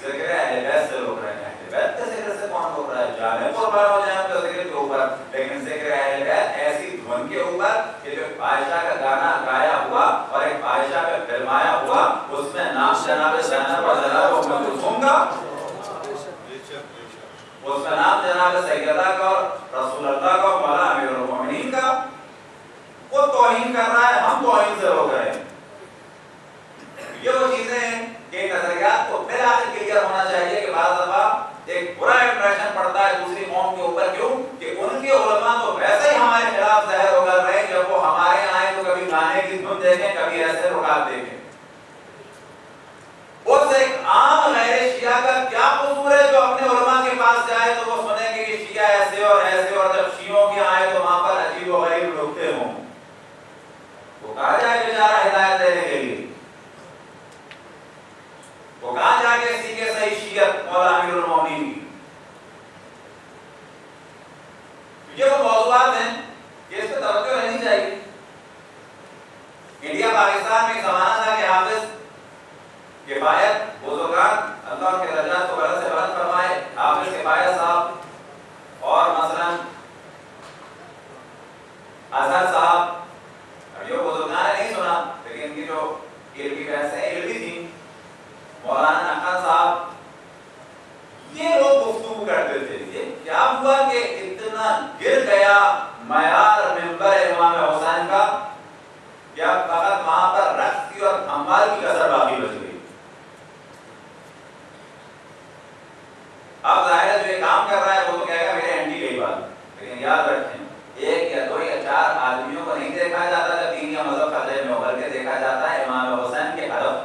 ذکر اہل بیت سے روک رہے ہیں. اہل بیت کے ذکر سے کون روک رہا ہے؟ جانے قربان ہو جائیں تو ذکر کے اوپر, لیکن ذکر اہل بیت ایسی دھن کے اوپر کہ جو عائشہ کا گانا گایا ہوا اور ایک عائشہ پہ فلمایا ہوا, اس میں نام جناب زینب اور جناب ام کلثوم کا, اس میں نام جناب سیدہ کا اور رسول اللہ کا, مولا امیر المومنین کا, وہ توہین کر رہا ہے, ہم توہین سے روک رہے ہیں. یہ وہ چیزیں ہیں کہ نظریات کو پھر آخر کلیئر ہونا چاہیے کہ بعض دفعہ ایک برا امپریشن پڑتا ہے دوسری قوم کے اوپر. کیوں کہ ان کے علماء تو ویسے ہی ہمارے خلاف زہر اگل رہے ہیں, جب وہ ہمارے یہاں آئے تو کبھی گانے کی دھن دیکھیں, کبھی ایسے رکاوٹ دیکھیں. اس ایک عام غیر شیعہ کا کیا قصور ہے جو اپنے علماء کے پاس جائے تو وہ سنیں گے کہ شیعہ ایسے اور ایسے, اور جب شیعوں کے آئے تو وہاں پر عجیب و غریب لوگتے ہوں, وہ کہا جائے بیچارہ ہدایت دینے کے لیے, وہ کہاں جا کے سیکھے صحیح شیعت مولا امیر المومنین کی. یہ وہ موضوعات ہیں کہ اس پہ توجہ رہنی چاہیے. انڈیا پاکستان میں ایک زمانہ تھا کہ حافظ کفایت بزرگان اللہ ان کے درجات کو بلند سے بلند فرمائے, حافظ کفایت صاحب اور مثلا اظہر صاحب, اب یہ بزرگان نہیں سنا لیکن ان کی جو علمی بحثیں علمی تھیں, مولانا نقل صاحب, یہ لوگ گفتگو کرتے تھے. یہ کیا ہوا کہ اتنا گر گیا معیار منبر امام حسین کا, کیا فقط وہاں پر رقص کی اور اموال کی کسر باقی بچ گئی. اب ظاہر ہے جو یہ کام کر رہا ہے وہ تو کہے گا میرے اینٹی گئی بات, لیکن یاد رکھیں ایک یا دو یا چار آدمیوں کو نہیں دیکھا جاتا جب دین یا مذہب خطرے میں ہو, بلکہ دیکھا جاتا ہے امام حسین کے ہدف.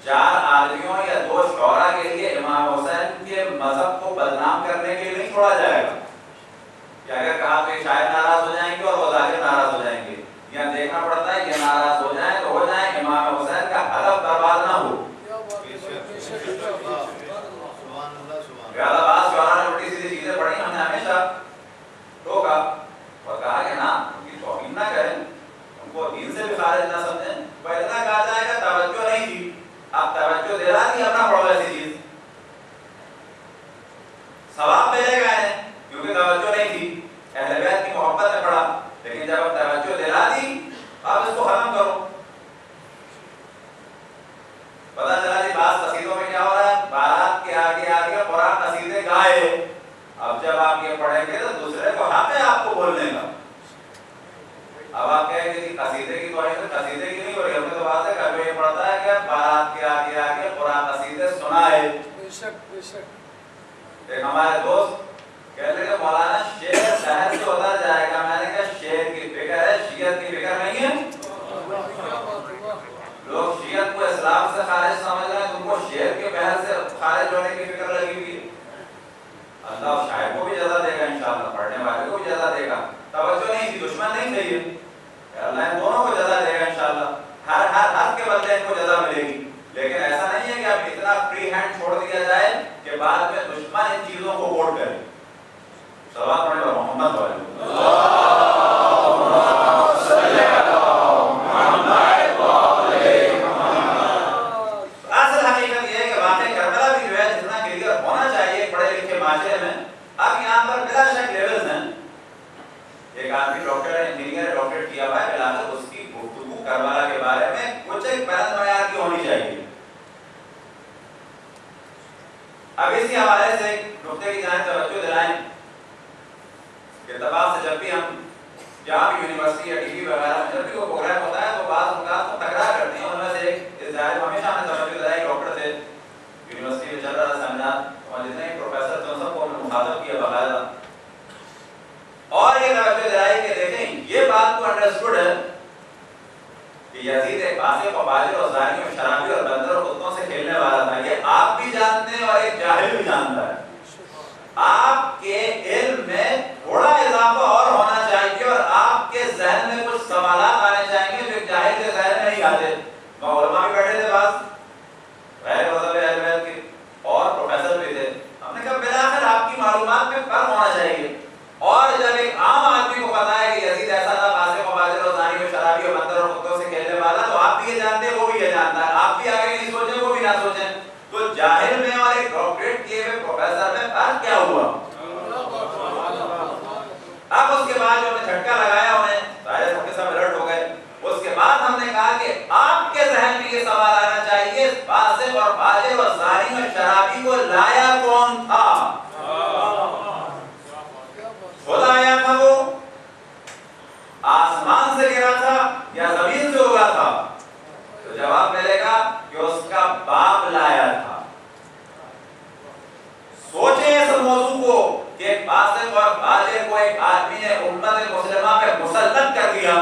4 آدمیوں یا 2 شعراء کے لیے امام حسین کے مذہب کو بدنام کرنے کے لیے نہیں چھوڑا جائے گا. کہ اگر کہا تو یہ شاید ناراض ہو جائیں گے اور وہ ظاہر ناراض ہو جائیں گے, یہاں دیکھنا پڑتا ہے کہ ناراض ہو جائیں تو ہو جائیں, امام حسین کا ہدف برباد نہ ہو. لہٰذا بعض شعراء نے الٹی سیدھی چیزیں پڑھی, ہم نے ہمیشہ ٹوکا اور کہا کہ نا ان کی توہین نہ کریں, ان کو دین سے بھی خارج نہ سمجھیں. پہلے کہا جائے گا توجہ نہیں تھی, اب توجہ دے رہا تھی, اپنا پڑھو ایسی چیز, ثواب ملے گا انہیں کیونکہ توجہ نہیں تھی, اہل بیت کی محبت میں پڑھا. لیکن جب اب توجہ دے رہا تھی اب اس کو ختم کرو. پتہ چلا جی بعض قصیدوں میں کیا ہو رہا ہے, بارات کے آگے آگے قرآن قصیدے گائے. اب جب آپ یہ پڑھیں گے تو دوسرے کو حق ہے آپ کو بولنے کا. اب آپ کہیں گے کہ قصیدے کی توہین تو قصیدے کی نہیں ہو رہی, ہم نے تو بات ہے کہ یہ پڑھتا ہے کہ بارات کے آگے آگے قرآن قصیدے سنائے. ایک ہمارے دوست کہہ لے کہ مولانا شعر شہر سے ہوتا جائے گا. میں نے کہا شعر کی فکر ہے, شیعت کی فکر نہیں ہے. لوگ شیعت کو اسلام سے خارج سمجھ رہے ہیں, تم کو شعر کے بحث سے خارج ہونے کی فکر لگی ہوئی ہے. اللہ شاعر کو بھی جزا دے گا انشاءاللہ, پڑھنے والے کو بھی جزا دے گا. توجہ نہیں تھی, دشمن نہیں تھے یہ, اللہ ان دونوں کو جزا دے گا انشاءاللہ. ہر کے بدلے ان کو جزا ملے گی. لیکن ایسا نہیں ہے کہ اب اتنا فری ہینڈ چھوڑ دیا جائے کہ بعد میں دشمن ان چیزوں کو ووٹ کرے. صلوات پڑھیں اور محمد والے کربلا کے بارے میں کچھ ایک بلند معیار کی ہونی چاہیے. اب اسی حوالے سے نقطے کی جانب توجہ دلائیں کہ اتفاق سے جب بھی ہم جہاں بھی یونیورسٹی یا ٹی وی وغیرہ میں جب بھی وہ پروگرام ہوتا ہے تو بعض اوقات کو تکرار کرتے ہیں. ان میں سے ایک ظاہر ہمیشہ ہمیں توجہ دلائی, ڈاکٹر تھے, یونیورسٹی میں چل رہا تھا سیمینار, اور جتنے پروفیسر تھے ان سب کو مخاطب کیا باقاعدہ, اور یہ توجہ دلائی کہ دیکھیں یہ بات کو انڈرسٹوڈ ہے کہ یزید ایک فاسق و فاجر اور ظالم و شرابی اور بندر اور کتوں سے کھیلنے والا تھا. یہ آپ بھی جانتے ہیں اور ایک جاہل بھی جانتا ہے. آپ کے علم میں تھوڑا اضافہ اس کے بعد جو ہم نے جھٹکا لگایا انہیں ظاہر سب کے سب الرٹ ہو گئے. اس کے بعد ہم نے کہا کہ آپ کے ذہن میں یہ سوال آنا چاہیے فاسق اور فاجر اور زانی اور شرابی کو لایا کون تھا؟ خود آیا تھا وہ؟ آسمان سے گرا تھا یا زمین سے اگا تھا؟ تو جواب ملے گا کہ اس کا باپ لایا تھا. سوچیں اس موضوع کو کہ ایک فاسق اور فاجر کو ایک آدمی نے امت مسلمہ پہ مسلط کر دیا،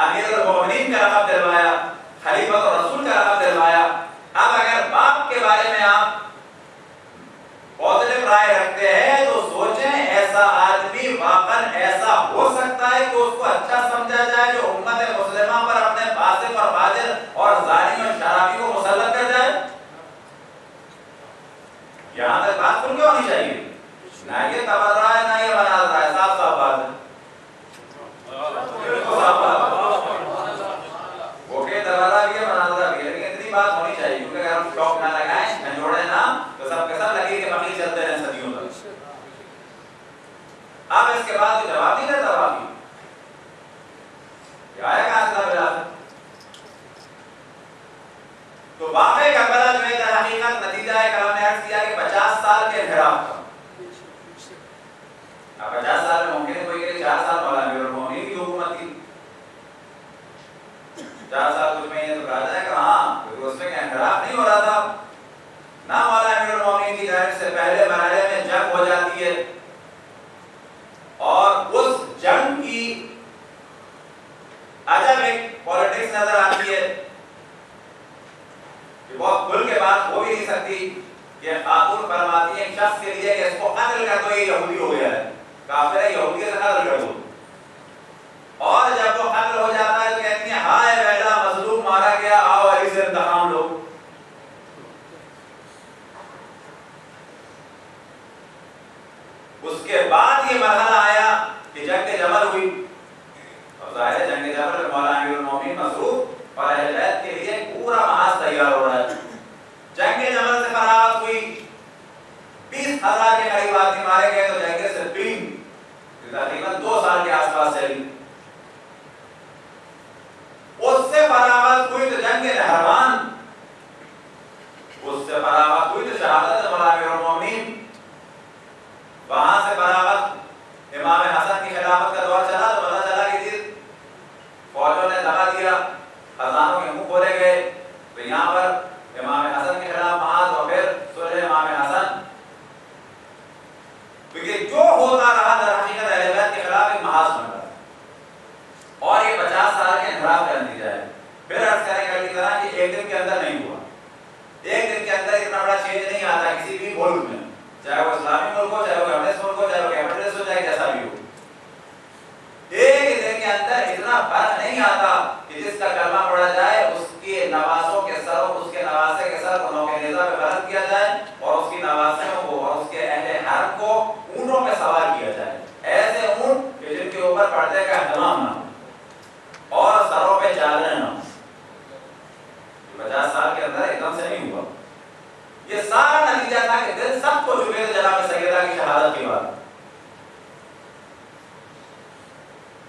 امیر المومنین کا لقب دلوایا، خلیفۃ الرسول کا لقب دلوایا. اب اگر باپ کے بارے میں آپ پازیٹیو رائے رکھتے ہیں تو سوچیں ایسا آدمی واقعا ایسا ہو سکتا ہے کہ اس کو اچھا سمجھا جائے جو امت مسلمہ پر اپنے فاسق اور فاجر اور زانی اور شرابی کو مسلط کر جائے؟ یہاں تک بات کھل کے ہونی چاہیے. نہ یہ تبرہ ہے نہ یہ مناظرہ ہے، صاف صاف بات ہے. وہ کہ تبرہ بھی ہے مناظرہ بھی ہے، لیکن اتنی بات ہونی چاہیے کیونکہ اگر ہم شوق نہ لگائیں نہ جوڑیں نا تو سب کے سب لگے کہ باقی چلتے رہیں صدیوں تک. اب اس کے بعد تو جواب نہیں دیتا باقی کہ آیا کہاں سے تھا بلال. تو واقع کربلا جو ہے در حقیقت نتیجہ ہے کلام نے عرض کیا کہ 50 سال کے انحراف کا. اب 50 سال میں ممکن ہے کوئی کہ 4 سال مولا امیر المومنین کی حکومت تھی، 4 سال کچھ مہینے تو کہا جائے کہ ہاں کیونکہ اس میں انحراف نہیں ہو رہا تھا. نہ مولا امیر المومنین کی جانب سے پہلے مرحلے میں جنگ ہو جاتی ہے اور اس جنگ کی عجب ایک پولیٹکس نظر آتی ہے کہ بہت کھل کے بات ہو بھی نہیں سکتی کہ خاتون فرماتی ہے ایک شخص کے لیے کہ اس کو قتل کر دو، یہ یہودی ہو گیا ہے، کافر ہے، یہودی سے قتل کر دو. اور جب وہ قتل ہو جاتا ہے تو کہتی ہیں ہائے ویلا مظلوم مارا گیا، آؤ علی سے انتقام لو. اس کے بعد یہ مرحلہ آیا کہ جنگ جمل ہوئی اور ظاہر ہے جنگ جمل میں مولا امیر المومنین مصروف اور اہل بیت کے لیے پورا محاذ تیار ہو رہا ہے. جنگ جمل سے فراغت ہوئی، 20,000 کے قریب آدمی مارے گئے. تو جنگ صفین تقریباً 2 سال کے آس پاس چلی. اس سے فراغت ہوئی تو جنگ نہروان، اس سے فراغت ہوئی تو شہادت مولا امیر المومنین. وہاں سے فراغت امام حسن کی خلافت کا دور چلا تو پتہ چلا کہ فوجوں نے دبا دیا، خزانوں کے منہ کھولے گئے. تو یہاں پر امام حسن کے خلاف محاذ اور پھر صلح امام حسن. کیونکہ جو ہوتا رہا در حقیقت اہل بیت کے خلاف ایک محاذ بن رہا اور یہ 50 سال کے انحراف کا نتیجہ ہے. پھر عرض کریں گے کی طرح کہ ایک دن کے اندر نہیں ہوا، ایک دن کے اندر اتنا بڑا چینج نہیں آتا کسی بھی ملک میں، چاہے وہ اسلامی ملک ہو، چاہے وہ کمیونسٹ ملک ہو، چاہے وہ کیپٹلسٹ ہو، چاہے جیسا بھی ہو. ایک دن کے اندر اتنا فرق نہیں آتا کہ جس کا کلمہ پڑھا جائے اس کے نواسوں کے سر، اس کے نواسے کے سر کو نوکے نیزہ پہ بلند کیا جائے اور اس کی نواسوں کو اور اس کے اہل حرم کو اونٹوں میں سوار کیا جائے، ایسے اونٹ کہ جن کے اوپر پردے کا اہتمام نہ ہو اور سروں پہ چادریں نہ ہو. 50 سال کے اندر ایک دم سے نہیں ہوا. یہ سارا نتیجہ تھا کہ دل سب کو چکے تھے جناب سیدہ کی شہادت کے بعد.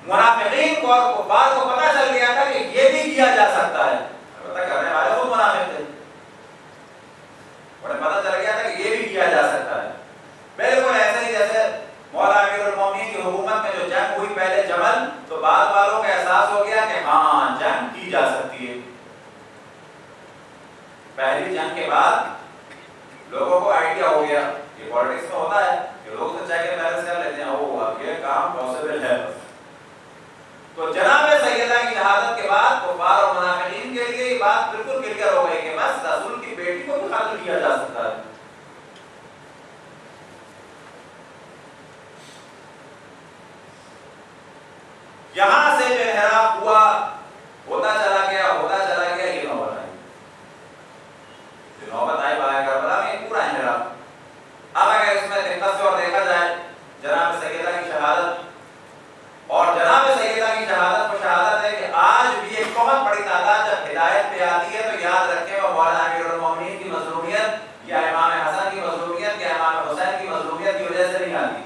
منافقین کو اور کفار کو پتہ چل گیا تھا کہ یہ بھی کیا جا سکتا ہے، البتہ کرنے والے خود منافق تھے، انہیں پتہ چل گیا تھا کہ یہ بھی کیا جا سکتا ہے. بالکل ایسے ہی جیسے مولا امیر المومنین کی حکومت میں جو جنگ ہوئی پہلے جمل، تو بعض والوں کا احساس ہو گیا کہ ہاں جنگ کی جا سکتی ہے. پہلی جنگ کے بعد لوگوں کو آئیڈیا ہو گیا، یہ پولیٹکس میں ہوتا ہے کہ لوگ تو چیک اینڈ بیلنس کر لیتے ہیں، او اب یہ کام پاسبل ہے. تو جناب سیدہ کی شہادت کے بعد کفار اور منافقین کے لیے یہ بات بالکل کلیئر ہو گئی کہ بس رسول کی بیٹی کو بھی قتل کیا جا سکتا ہے. یہاں سے جو انحراف ہوا ہوتا چلا گیا یہ نوبت آئی. نوبت آئی باقی کربلا میں پورا انحراف. اب اگر اس میں دقت سے اور دیکھا جائے جناب سیدہ کی شہادت اور جناب سیدہ کی شہادت کو شہادت ہے کہ آج بھی ایک بہت بڑی تعداد جب ہدایت پہ آتی ہے تو یاد رکھیں وہ مولانا امیر المومنین کی مظلومیت یا امام حسن کی مظلومیت یا امام حسین کی مظلومیت کی وجہ سے نہیں آتی.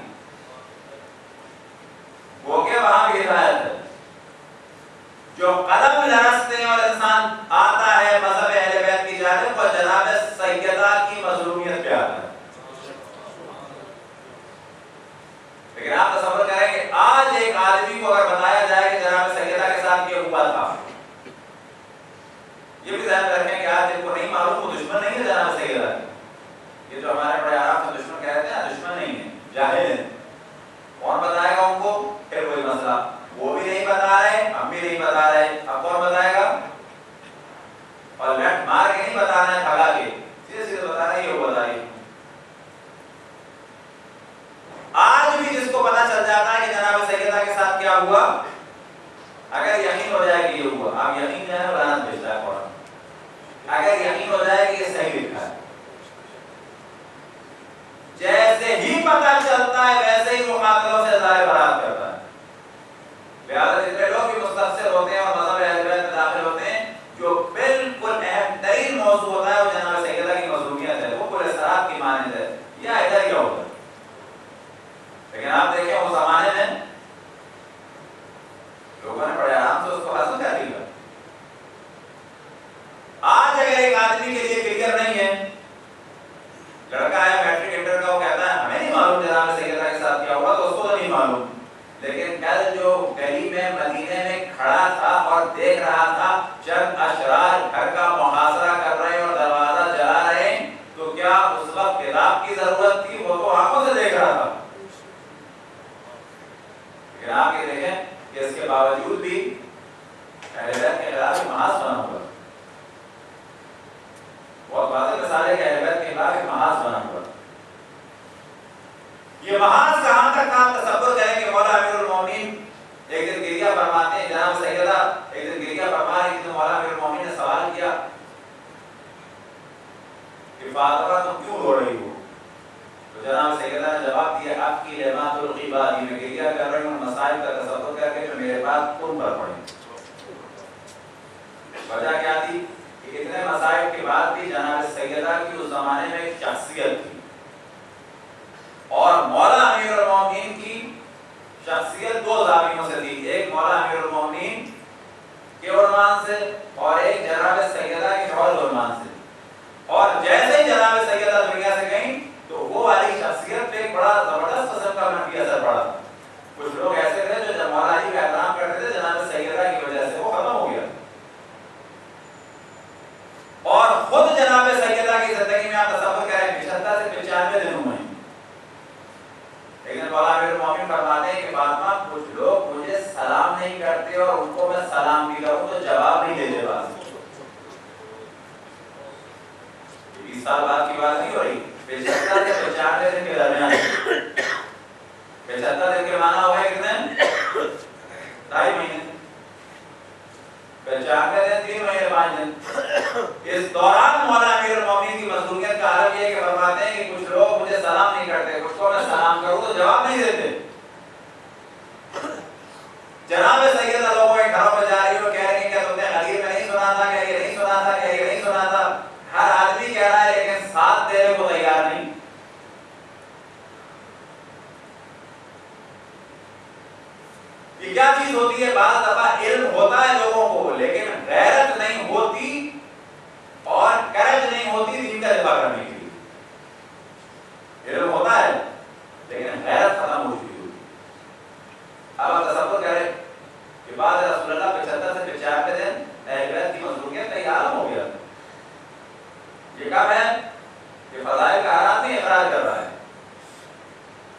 لیکن آپ تصور کریں کہ آج ایک آدمی کو اگر بتایا جائے کہ جناب سیدہ کے ساتھ یہ ہوا تھا، یہ بھی ذہن رکھیں کہ آج جن کو نہیں معلوم وہ دشمن نہیں ہے جناب سیدہ، یہ جو ہمارے بڑے آرام سے دشمن کہتے ہیں دشمن نہیں ہے، جاہل ہیں. کون بتائے گا ان کو؟ پھر کوئی مسئلہ، وہ بھی نہیں بتا رہے، ہم بھی نہیں بتا رہے، اب کون بتائے گا؟ اور لٹ مار کے نہیں بتا رہے ہیں، بھگا کے سیدھے سیدھے بتا رہے ہیں یہ بتائیے. آج بھی جس کو پتا چل جاتا ہے کہ جناب سیدہ کے ساتھ کیا ہوا، اگر یقین ہو جائے کہ یہ ہوا، آپ یقین جو ہے لعنت بھیجتا ہے فوراً. اگر یقین ہو جائے کہ یہ صحیح لکھا ہے، جیسے ہی پتہ چلتا ہے ویسے ہی مقاتلوں سے ظاہر برات کرتا ہے. لہٰذا جتنے لوگ بھی مستفسر ہوتے ہیں اور مذہب اہل بیت میں داخل ہوتے ہیں، جو بالکل اہم ترین موضوع ہوتا ہے وہ جناب سیدہ کی مظلومیت ہے، وہ پورے سراب کی مانند ہے، یا ادھر کیا ہوگا. لیکن آپ دیکھیں اس زمانے میں لوگوں نے بڑے آرام سے اس کو حاصل کر لیا. آج اگر ایک آدمی کے لیے کلیئر نہیں ہے، لڑکا ہے میٹرک انٹر کا، وہ کہتا ہے ہمیں نہیں معلوم جناب سیدہ کے ساتھ کیا ہوا، تو اس کو تو نہیں معلوم. لیکن کل جو گلی میں مدینے میں کھڑا تھا اور دیکھ رہا تھا چند اشرار گھر کا محاصرہ کر رہے ہیں اور دروازہ جلا رہے ہیں، تو کیا اس وقت کتاب کی ضرورت تھی؟ وہ تو آنکھوں سے دیکھ رہا تھا. لیکن آپ یہ دیکھیں کہ اس کے باوجود بھی اہل بیت کے خلاف محاذ بنا ہوا، بہت واضح مثال ہے کہ اہل بیت کے خلاف ایک محاذ بنا ہوا. یہ محاذ کہاں تک آپ تصور کریں کہ مولا امیر المومنین ایک دن گریہ فرماتے ہیں، جناب سیدہ ایک دن گریہ فرما رہی تھی، مولا امیر المومنین نے سوال کیا کہ فاطمہ تم کیوں رو رہی ہو؟ تو جناب سیدہ نے جواب دیا اب کی لمات الغیبات، میں گریہ کر رہی ہوں مسائل کا تصور کر کے جو میرے پاس تم پر پڑے. وجہ کیا تھی کہ اتنے مسائل کے بعد بھی جناب سیدہ کی اس زمانے میں ایک شخصیت تھی، اور مولا امیر المومنین کی شخصیت دو زاویوں سے تھی، ایک مولا امیر المومنین کے عنوان سے اور ایک جناب سیدہ کے فوج عنوان سے. اور جیسے ہی جناب سیدہ دنیا سے گئیں تو وہ والی شخصیت پہ ایک بڑا زبردست قسم کا منفی اثر پڑا. کچھ لوگ ایسے تھے جو جب مولا علی کا احترام کرتے تھے جناب سیدہ کی وجہ سے وہ ختم ہو گیا. اور خود جناب سیدہ کی زندگی میں آپ تصور کریں 75 سے 95 دن ہوئے. لیکن مولا امیر المومنین فرماتے ہیں کہ فاطمہ کچھ لوگ مجھے سلام نہیں کرتے اور ان کو میں سلام بھی کروں تو جواب نہیں دیتے. بات 20 سال بعد کی بات نہیں ہو رہی، 75 سے 95 دن کے درمیان. 75 دن کے معنی ہوا ہے کتنے؟ 2.5 مہینے. 95 دن 3 مہینے 5 دن. اس دوران مولا امیر المومنین کی مظلومیت کا عالم یہ ہے کہ فرماتے ہیں کہ کچھ لوگ مجھے سلام نہیں کرتے، کچھ کو میں سلام کروں تو جواب نہیں دیتے. جناب سیدہ لوگوں کے گھروں میں جا رہی ہو، کہہ رہی ہیں کہ تم نے غدیر میں نہیں سنا تھا، کہ یہ نہیں سنا تھا، کہ یہ نہیں سنا تھا. ہر آدمی کہہ رہا ہے لیکن ساتھ دینے کو تیار نہیں. یہ کیا چیز ہوتی ہے؟ بعض دفعہ علم ہوتا ہے لوگوں کو لیکن غیرت نہیں ہوتی اور کرج نہیں ہوتی دین کا دفاع کرنے کے لیے. علم ہوتا ہے لیکن غیرت ختم ہو چکی ہوتی. اب آپ تصور کریں کہ بعد رسول اللہ 75 سے 95 دن اہل بیت کی مظلومیت کا یہ عالم ہو گیا. یہ کب ہے کہ فضائل کا آدمی اقرار کر رہا ہے،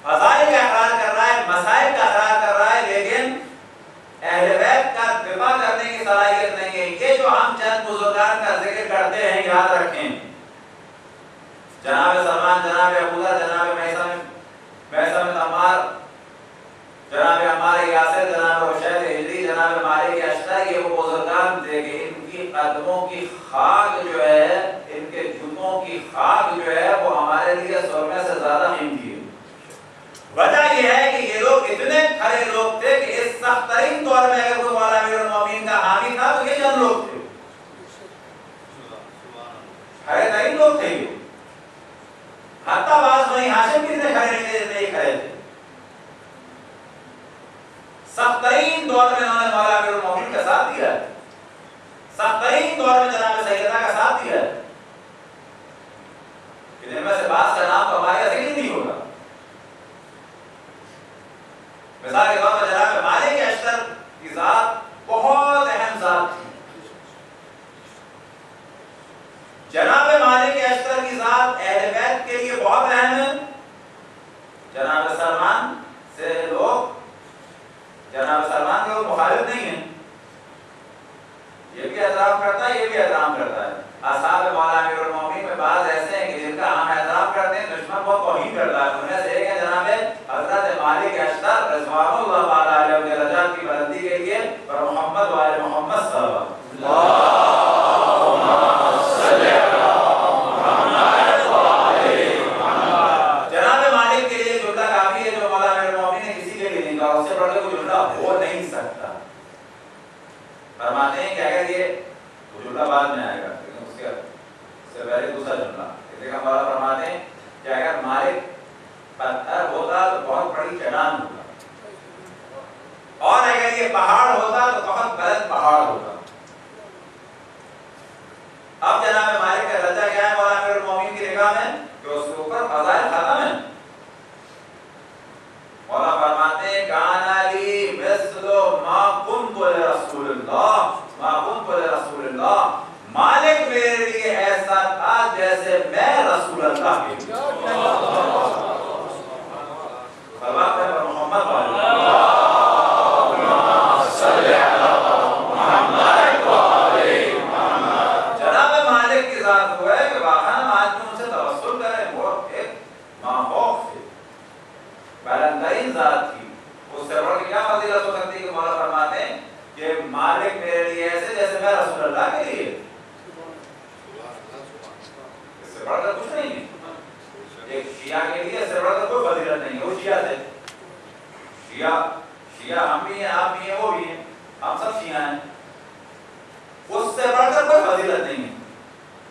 فضائل کا اقرار کر رہا ہے، مسائل کا اقرار کر رہا ہے، لیکن اہل بیت کا دفاع کرنے کی صلاحیت نہیں ہے. یہ جو ہم چند بزرگان کا ذکر کرتے ہیں یاد رکھیں، جناب سلمان، جناب ابوذر، جناب میثم عمار، جناب عمار یاسر، جناب رشید ہجری، جناب مالک اشتر، یہ وہ بزرگان تھے کہ ان کی قدموں کی خاک جو ہے، ان کے جوتوں کی خاک جو ہے وہ ہمارے لیے سرمے سے زیادہ قیمتی ہے. وجہ یہ ہے کہ یہ لوگ اتنے کھڑے لوگ تھے کہ اس سخت ترین دور میں اگر کوئی مولا امیر المومنین کا حامی تھا تو یہ چند لوگ تھے، کھڑے ترین لوگ تھے. یہ حتیٰ بعض بنی ہاشم بھی اتنے کھڑے نہیں تھے جتنے یہ کھڑے تھے. سخت ترین دور میں انہوں نے مولا امیر المومنین کا ساتھ دیا ہے، سخت ترین دور میں جناب سیدہ کا ساتھ دیا ہے. ان میں سے بعض کا نام تو ہمارے ذکر نہیں ہوگا. مثال کے طور پر جناب مالک اشتر کی ذات بہت اہم ذات تھی. جناب مالک اشتر کی ذات اہل بیت کے لیے بہت اہم ہے. جناب سلمان کے لوگ مخالف نہیں ہیں. یہ بھی احترام کرتا ہے, یہ بھی احترام کرتا ہے. اصحاب مولا امیر المومنین میں بعض ایسے ہیں کہ جن کا ہم احترام کرتے ہیں, دشمن بہت توہین کرتا ہے. ان میں سے ایک ہے جناب حضرت مالک اشتر رضوان اللہ تعالی علیہ کے درجات کی بلندی کے لیے اور محمد و آل محمد صلی اللہ علیہ وسلم. جناب مالک کے لیے جملہ کافی ہے جو مولا امیر المومنین نے کسی کے لیے نہیں کہا. اس سے بڑھ کے کوئی جملہ ہو نہیں سکتا. فرماتے ہیں کہ اگر یہ جملہ بعد میں آئے گا, لیکن اس سے پہلے دوسرا جملہ دیکھا مولا فرماتے ہیں کہ اگر مالک پتھر ہوتا تو بہت بڑی چٹان ہوتا, اور اگر یہ پہاڑ ہوتا تو بہت بلند پہاڑ ہوتا. اب جناب مالک کا درجہ کیا ہے مولا امیر المومنین کی نگاہ میں کہ اس کے اوپر فضائل ختم ہے. مولا فرماتے ہیں کان علی مثل ما کنت لرسول اللہ مالک میرے لیے ایسا تھا جیسے میں رسول اللہ کے لیے. فرماتے ہیں محمد جناب مالک کی ذات وہ ہے کہ واقعا آدمی ان سے توسل کرے. وہ ایک ماحوق تھے, بلندرین ذات تھی. اس سے بڑھ کے کیا فضیلت ہو سکتی ہے کہ مولا فرماتے ہیں کہ مالک میرے لیے ایسے جیسے میں رسول اللہ کے لیے. اس سے بڑھ کر کچھ نہیں ہے. ایک شیعہ کے لیے اس سے بڑھ کر کوئی فضیلت نہیں ہے. وہ شیعہ تھے. شیعہ ہم بھی ہیں, آپ بھی ہیں, وہ بھی ہیں, ہم سب شیعہ ہیں. اس سے بڑھ کر کوئی فضیلت نہیں ہے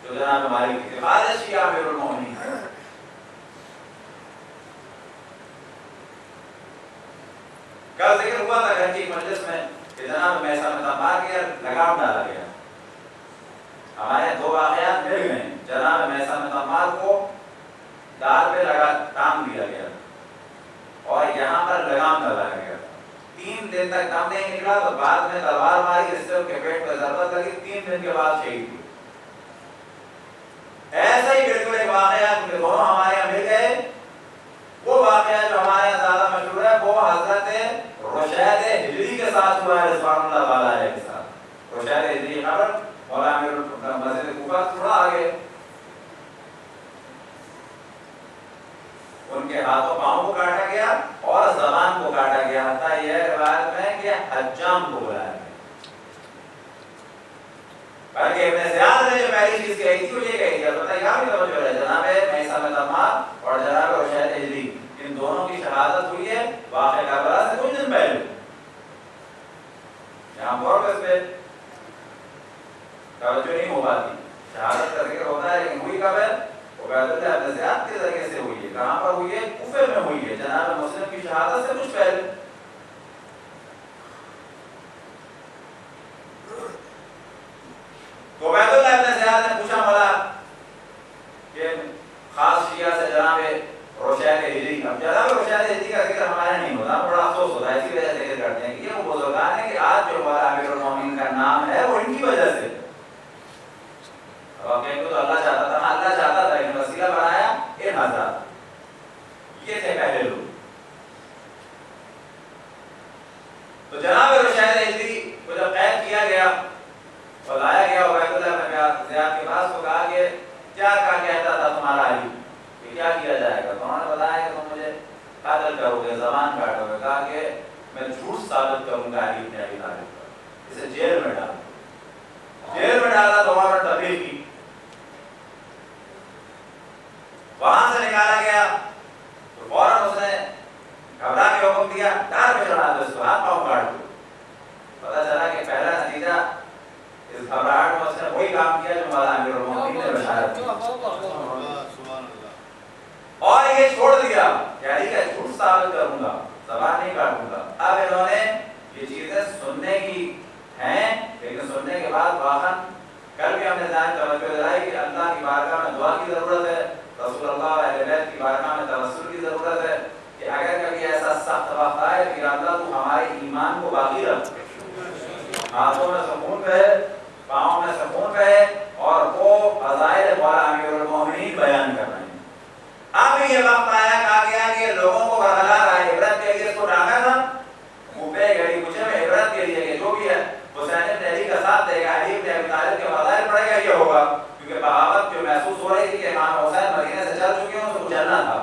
جو جناب مالک کی تھی. خالص شیعہ امیر المومنین. کل ذکر ہوا تھا گھر کی مجلس میں کہ جناب میسا میں تمبار کے لگام ڈالا گیا. ہمارے دو واقعات مل گئے. جناب میسا میں تمبار کو دار پہ ٹانگ دیا گیا اور یہاں پر لگام ڈالا گیا. 3 دن تک دم نہیں نکلا تو بعد میں تلوار ماری, جس سے ان کے پیٹ پر ضربت لگی. 3 دن کے بعد شہید ہوئے. ایسا ہی بالکل ایک واقعہ دونوں ہمارے یہاں مل گئے. وہ واقعہ جو ہمارے یہاں زیادہ مشہور ہے وہ حضرت رشید ہجری کے ساتھ ہوا ہے رضوان اللہ تعالی علیہ کے ساتھ. رشید ہجری خبر مولا امیر مسجد کوفہ تھوڑا آگے. ان کے ہاتھوں پاؤں کو کاٹا گیا اور زبان کو کاٹا گیا. حتیٰ یہ روایت میں کہ حجام کو بلایا گیا. بلکہ ابن زیاد نے جو پہلی چیز کہی تھی وہ یہ کہی تھی, البتہ یہاں بھی توجہ ہے, جناب میسا میں تمار اور جناب رشید ہجری ان دونوں کی شہادت ہوئی ہے واقعہ کربلا سے کچھ دن پہلے. یہاں غور اس پہ توجہ نہیں ہو پاتی. شہادت کا ذکر ہوتا ہے لیکن ہوئی کب ہے؟ عبید اللہ ابن زیاد کے ذریعے سے ہوئی ہے. کہاں پر ہوئی ہے؟ کوفے میں ہوئی ہے, جناب مسلم کی شہادت سے کچھ پہلے. تو عبید اللہ ابن زیاد نے پوچھا مولا کہ خاص شیعہ سے جناب رشید ہجری. اب جناب رشید ہجری کا ذکر ہمارے نہیں ہوتا, بڑا افسوس ہوتا ہے. اسی وجہ سے ذکر کرتے ہیں کہ یہ وہ بزرگان ہیں کہ آج جو ہمارا امیر المومنین کا نام ہے وہ ان کی وجہ سے. اب کہیں تو اللہ چاہتا تھا, اللہ چاہتا تھا لیکن وسیلہ بنایا ان حضرات. یہ تھے پہلے لوگ. تو جناب رشید ہجری کو جب قید کیا گیا اور لایا گیا عبید اللہ ابن زیاد کے پاس, تو کہا کہ کیا کہتا تھا تمہارا علی, کہ کیا کیا جائے گا؟ تو انہوں نے بتایا کہ تم مجھے قتل کرو گے, زبان کاٹو گے. کہا کہ میں جھوٹ ثابت کروں گا علی بن ابی طالب پر, اسے جیل میں ڈالو. جیل میں ڈالا تو وہاں پر تبلیغ کی. وہاں سے نکالا گیا تو فوراً اس نے گھبرا کے حکم دیا ڈار پہ چڑھا دو اس کو, ہاتھ پاؤں کاٹ دو. پتا چلا کہ پہلا نتیجہ اس گھبراہٹ میں اس نے وہی کام کیا جو مولا امیر المومنین نے بشارت کی. اور یہ چھوڑ دیا کہ علی کا جھوٹ ثابت کروں گا, زبان نہیں کاٹوں گا. اب انہوں نے یہ چیزیں سننے کی ہیں, لیکن سننے کے بعد واقعا کل بھی ہم نے ذہن توجہ دلائی کہ اللہ کی بارگاہ میں دعا کی ضرورت ہے, رسول اللہ اور اہل بیت کی بارگاہ میں توسل کی ضرورت ہے کہ اگر کبھی ایسا سخت وقت آئے کہ یا اللہ تو ہمارے ایمان کو باقی رکھ، ہاتھوں میں سکون رہے، پاؤں میں سکون رہے، اور وہ فضائل مولا امیر المومنین بیان کر رہے ہیں۔ اب یہ وقت آیا کہا گیا کہ لوگوں کو برقرار آئے، عبرت کے لیے اس کو ڈالا تھا منہ گھڑی کچھ میں عبرت کے لیے کہ جو بھی ہے حسین بن علی کا ساتھ دے گا، علی بن ابی طالب کے فضائل پڑھے گا، یہ ہوگا، کیونکہ بغاوت جو محسوس ہو رہی تھی کہ امام حسین مدینے سے چل چکے ہیں، ان کو چلنا تھا۔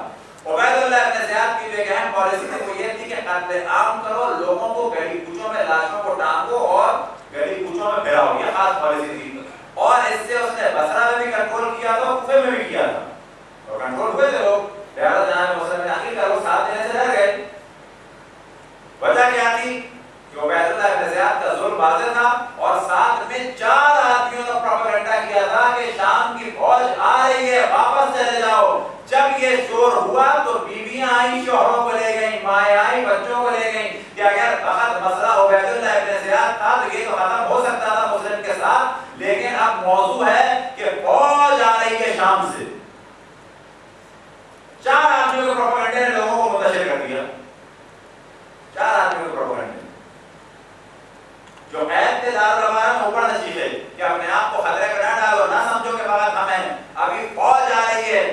عبید اللہ ابن زیاد کی جو ایک اہم پالیسی تھی وہ یہ تھی کہ قتل عام کرو، لوگوں کو گڑی کوچوں میں لاشوں کو ٹانگو اور گڑی کوچوں میں پھیلاؤ، یہ خاص پالیسی تھی۔ اور اس سے اس نے بصرہ میں بھی کنٹرول کیا تھا، کوفے میں بھی کیا تھا، اور کنٹرول ہوئے تھے لوگ۔ لہٰذا جناب مسلم بن عقیل کا لوگ ساتھ دینے سے ڈر گئے۔ وجہ کیا تھی کہ عبید اللہ ابن زیاد کا ظلم واضح تھا، اور ساتھ میں 4 آدمیوں نے پروپیگنڈا کیا تھا کہ شام کی فوج آ رہی ہے، واپس چلے جاؤ۔ جب یہ شور ہوا تو بیویاں آئیں، شوہروں کو لے گئیں، مائیں آئیں، بچوں کو لے گئیں، کہ اگر فقط مسئلہ عبید اللہ ابن زیاد تھا تو یہ تو ختم ہو سکتا تھا مسلم کے ساتھ، لیکن اب موضوع ہے کہ فوج آ رہی ہے شام سے۔ 4 آدمیوں کے پروپیگنڈے نے لوگوں کو منتشر کر دیا، 4 آدمیوں کے پروپیگنڈے جو قید تھے دارالعمارہ میں اوپر نشیلے کہ اپنے آپ کو خطرے میں نہ ڈالو، نہ سمجھو کہ فقط ہم ہیں، ابھی فوج آ رہی ہے۔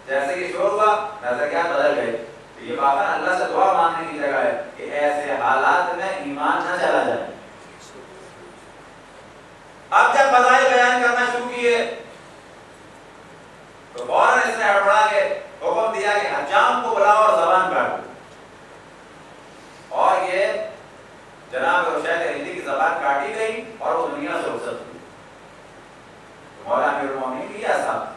جیسے کہ شور ہوا نظریات بدل گئے۔ یہ بات اللہ سے دعا مانگنے کی جگہ ہے کہ ایسے حالات میں ایمان نہ چلا جائے۔ اب جب فضائل بیان کرنا شروع کیے تو فوراً اس نے ہڑبڑا کے حکم دیا کہ حجام کو بلاؤ اور زبان کاٹو، اور یہ جناب رشید ہندی کی زبان کاٹی گئی اور وہ دنیا سے رخصت ہوئی۔ مولا امیر المومنین کی یہ احساس،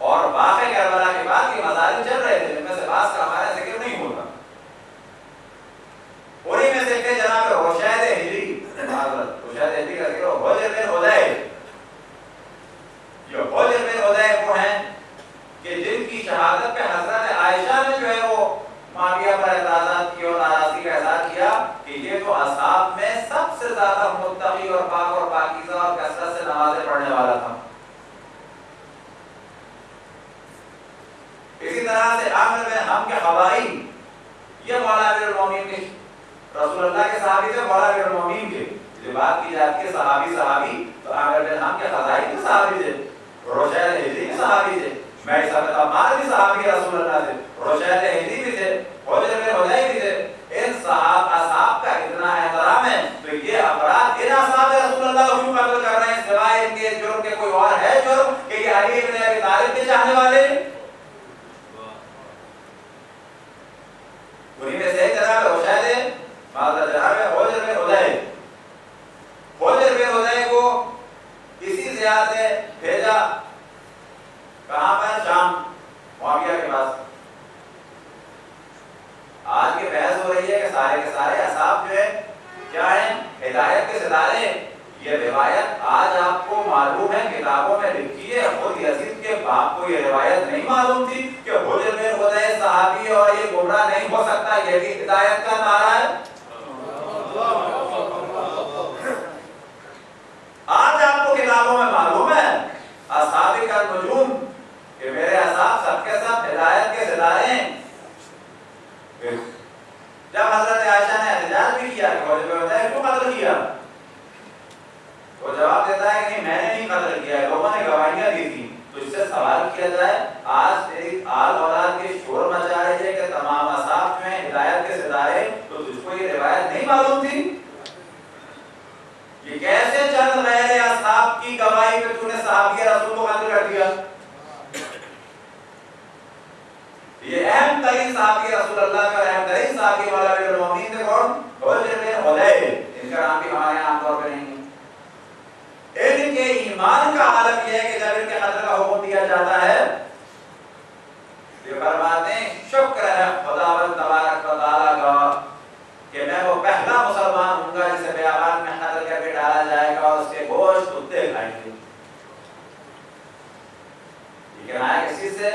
اور واقع کربلا کے بعد یہ مظالم چل رہے تھے جن میں سے بعض کا ہمارا ذکر نہیں ہوتا۔ انہی میں سے ایک جناب رشید ہندی، رشید ہندی کا ذکر حجر بن حدیب، یہ حجر بن حدیب وہ ہیں کہ جن کی شہادت پہ حضرت عائشہ نے جو ہے وہ معاویہ پر اعتراضات کی اور ناراضگی کا اظہار کیا کہ یہ تو اصحاب میں سب سے زیادہ متقی اور پاک اور پاکیزہ اور کثرت سے نمازیں پڑھنے والا تھا۔ اسی طرح سے عامر بن ہم کے خوائی، یہ مولا امیر المومنین کے رسول اللہ کے صحابی تھے، مولا امیر المومنین کے جو بات کی جاتی ہے صحابی تو عامر بن ہم کے خوائی کے صحابی تھے، رشید ہندی کے صحابی تھے، معیصہ بن عمار بھی صحابی رسول اللہ تھے، رشید ہندی بھی تھے، حجر بن حدیب بھی تھے۔ ان اصحاب کا اتنا احترام ہے تو یہ افراد ان اصحاب رسول اللہ کو کیوں قتل کر رہے ہیں؟ سوائے ان کے جرم کے کوئی اور ہے جرم کہ یہ علی بن ابی طالب کے چاہنے والے؟ انہی میں سے جناب رشید معذرت جناب حجر بن حدیب، حجر بن حدیب کو اسی زیاد نے بھیجا کہاں پر؟ شام، معاویہ کے پاس۔ آج یہ بحث ہو رہی ہے کہ سارے کے سارے اصحاب جو ہے کیا ہیں؟ ہدایت کے ستارے۔ یہ روایت آج آپ کو معلوم ہے، کتابوں میں لکھی ہے، خود یزید کے باپ کو یہ روایت نہیں معلوم تھی کہ حجر بن حدیب صحابی اور یہ گمراہ نہیں ہو سکتا، یہ بھی ہدایت کا نعرہ ہے۔ آج آپ کو کتابوں میں معلوم ہے اصحاب کا نجوم کہ میرے اصحاب سب کے سب ہدایت کے ستارے ہیں۔ جب حضرت عائشہ نے احتجاج بھی کیا کہ حجر بن حدیب کیوں قتل کیا، وہ جواب دیتا ہے کہ نہیں، میں نے نہیں قتل کیا ہے، لوگوں نے گواہیاں دی تھی۔ تو اس سے سوال کیا جائے، آج تیری آل اولاد کے شور مچا رہی ہے کہ تمام اصحاب جو ہیں ہدایت کے ستارے، تو تجھ کو یہ روایت نہیں معلوم تھی؟ یہ کیسے چند غیر اصحاب کی گواہی پہ تو نے صحابی رسول کو قتل کر دیا؟ یہ اہم ترین صحابی رسول اللہ کا، اہم ترین صحابی مولا امیر المومنین تھے کون؟ حجر بن حدیب۔ ان کا نام بھی ہمارے یہاں عام طور پہ نہیں ہے۔ ان کے ایمان کا عالم یہ ہے کہ جب ان کے قتل کا حکم دیا جاتا ہے یہ فرماتے ہیں شکر ہے خداوند تبارک و تعالیٰ کا کہ میں وہ پہلا مسلمان ہوں گا جسے بیابان میں قتل کر کے ڈالا جائے گا اور اس کے گوشت کتے کھائیں گے۔ یہ کہنا ہے کسی سے،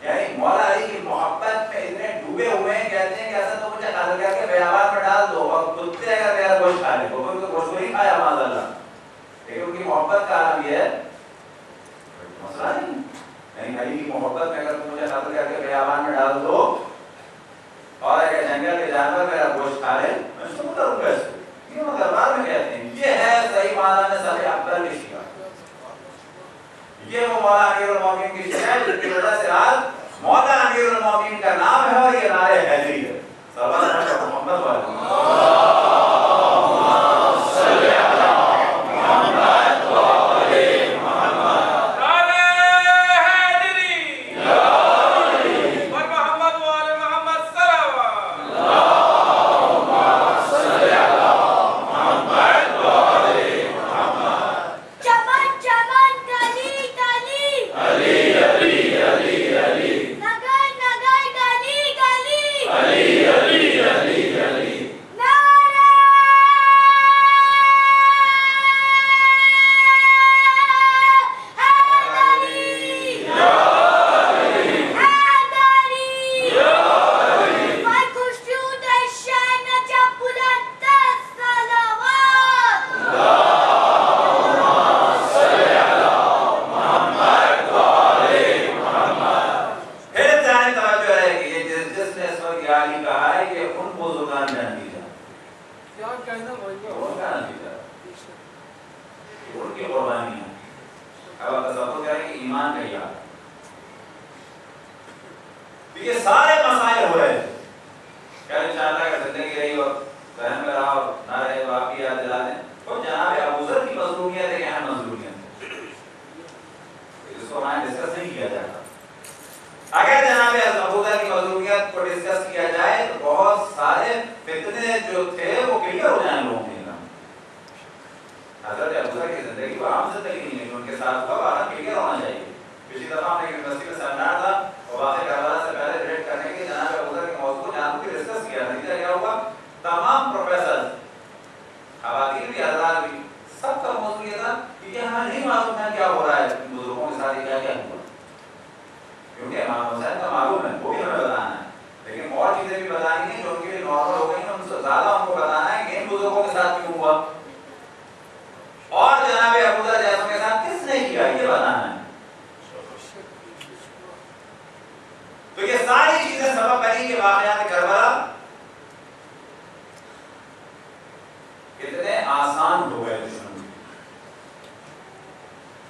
یعنی مولا علی کی محبت میں اتنے ڈوبے ہوئے ہیں، کہتے ہیں کہ ایسا تو مجھے قتل کر کے بیابان میں ڈال دو اور کتے اگر میرا گوشت کھا لے، وہ تو گوشت نہیں کھایا معاذ اللہ، لیکن ان کی محبت کا عالم یہ ہے، مسئلہ نہیں، یعنی علی کی محبت میں اگر تم مجھے قتل کر کے بیابان میں ڈال دو کی عالی کہا ہے کہ ان بزرگان کا نتیجہ کیا کہنا بھائی ان کا نتیجہ ان کی قربانیاں. اب آپ تصور کریں کہ ایمان کا یاد تو یہ سارے مسائل ہو رہے تھے. کیا انشاءاللہ اگر زندگی رہی اور ذہن میں رہا اور نہ رہے تو آپ کی یاد دلا دیں. تو جناب ابوذر کی مظلومیت ایک اہم مظلومیت ہے جس کو ہمیں ڈسکس نہیں کیا جاتا. اگر جناب ابوذر کی مظلومیت کو ڈسکس کیا جائے تو بہت سارے فتنے جو تھے وہ کلیئر ہو جائیں لوگوں کے. حضرت ابوذر کی زندگی کو عام زندگی نہیں ہے، ان کے ساتھ کا واقعہ کلیئر ہونا چاہیے. پچھلی دفعہ ہم نے یونیورسٹی میں سیمینار تھا اور واقعہ کربلا سے پہلے ریلیٹ کرنے کے جناب ابوذر کے موضوع جہاں کو ڈسکس کیا. نتیجہ کیا ہوا؟ تمام پروفیسر خواتین بھی حضرات بھی سب کا موضوع یہ تھا کہ یہ ہمیں نہیں معلوم ہے کیا ہو رہا ہے بزرگوں کے ساتھ کیا کیا ہوا. کیونکہ امام حسین کا معلوم ہے وہ بھی ہمیں بتانا ہے، لیکن اور چیزیں بھی بتانی ہیں جو ان کے لیے نارمل ہو گئی ہیں. ان سے زیادہ ان کو بتانا ہے کہ ان بزرگوں کے ساتھ کیوں ہوا اور جناب ابوذر جیسوں کے ساتھ کس نے کیا یہ بتانا ہے. تو یہ ساری چیزیں سبب بنی کہ واقعات کربلا کتنے آسان ہو گئے دشمن.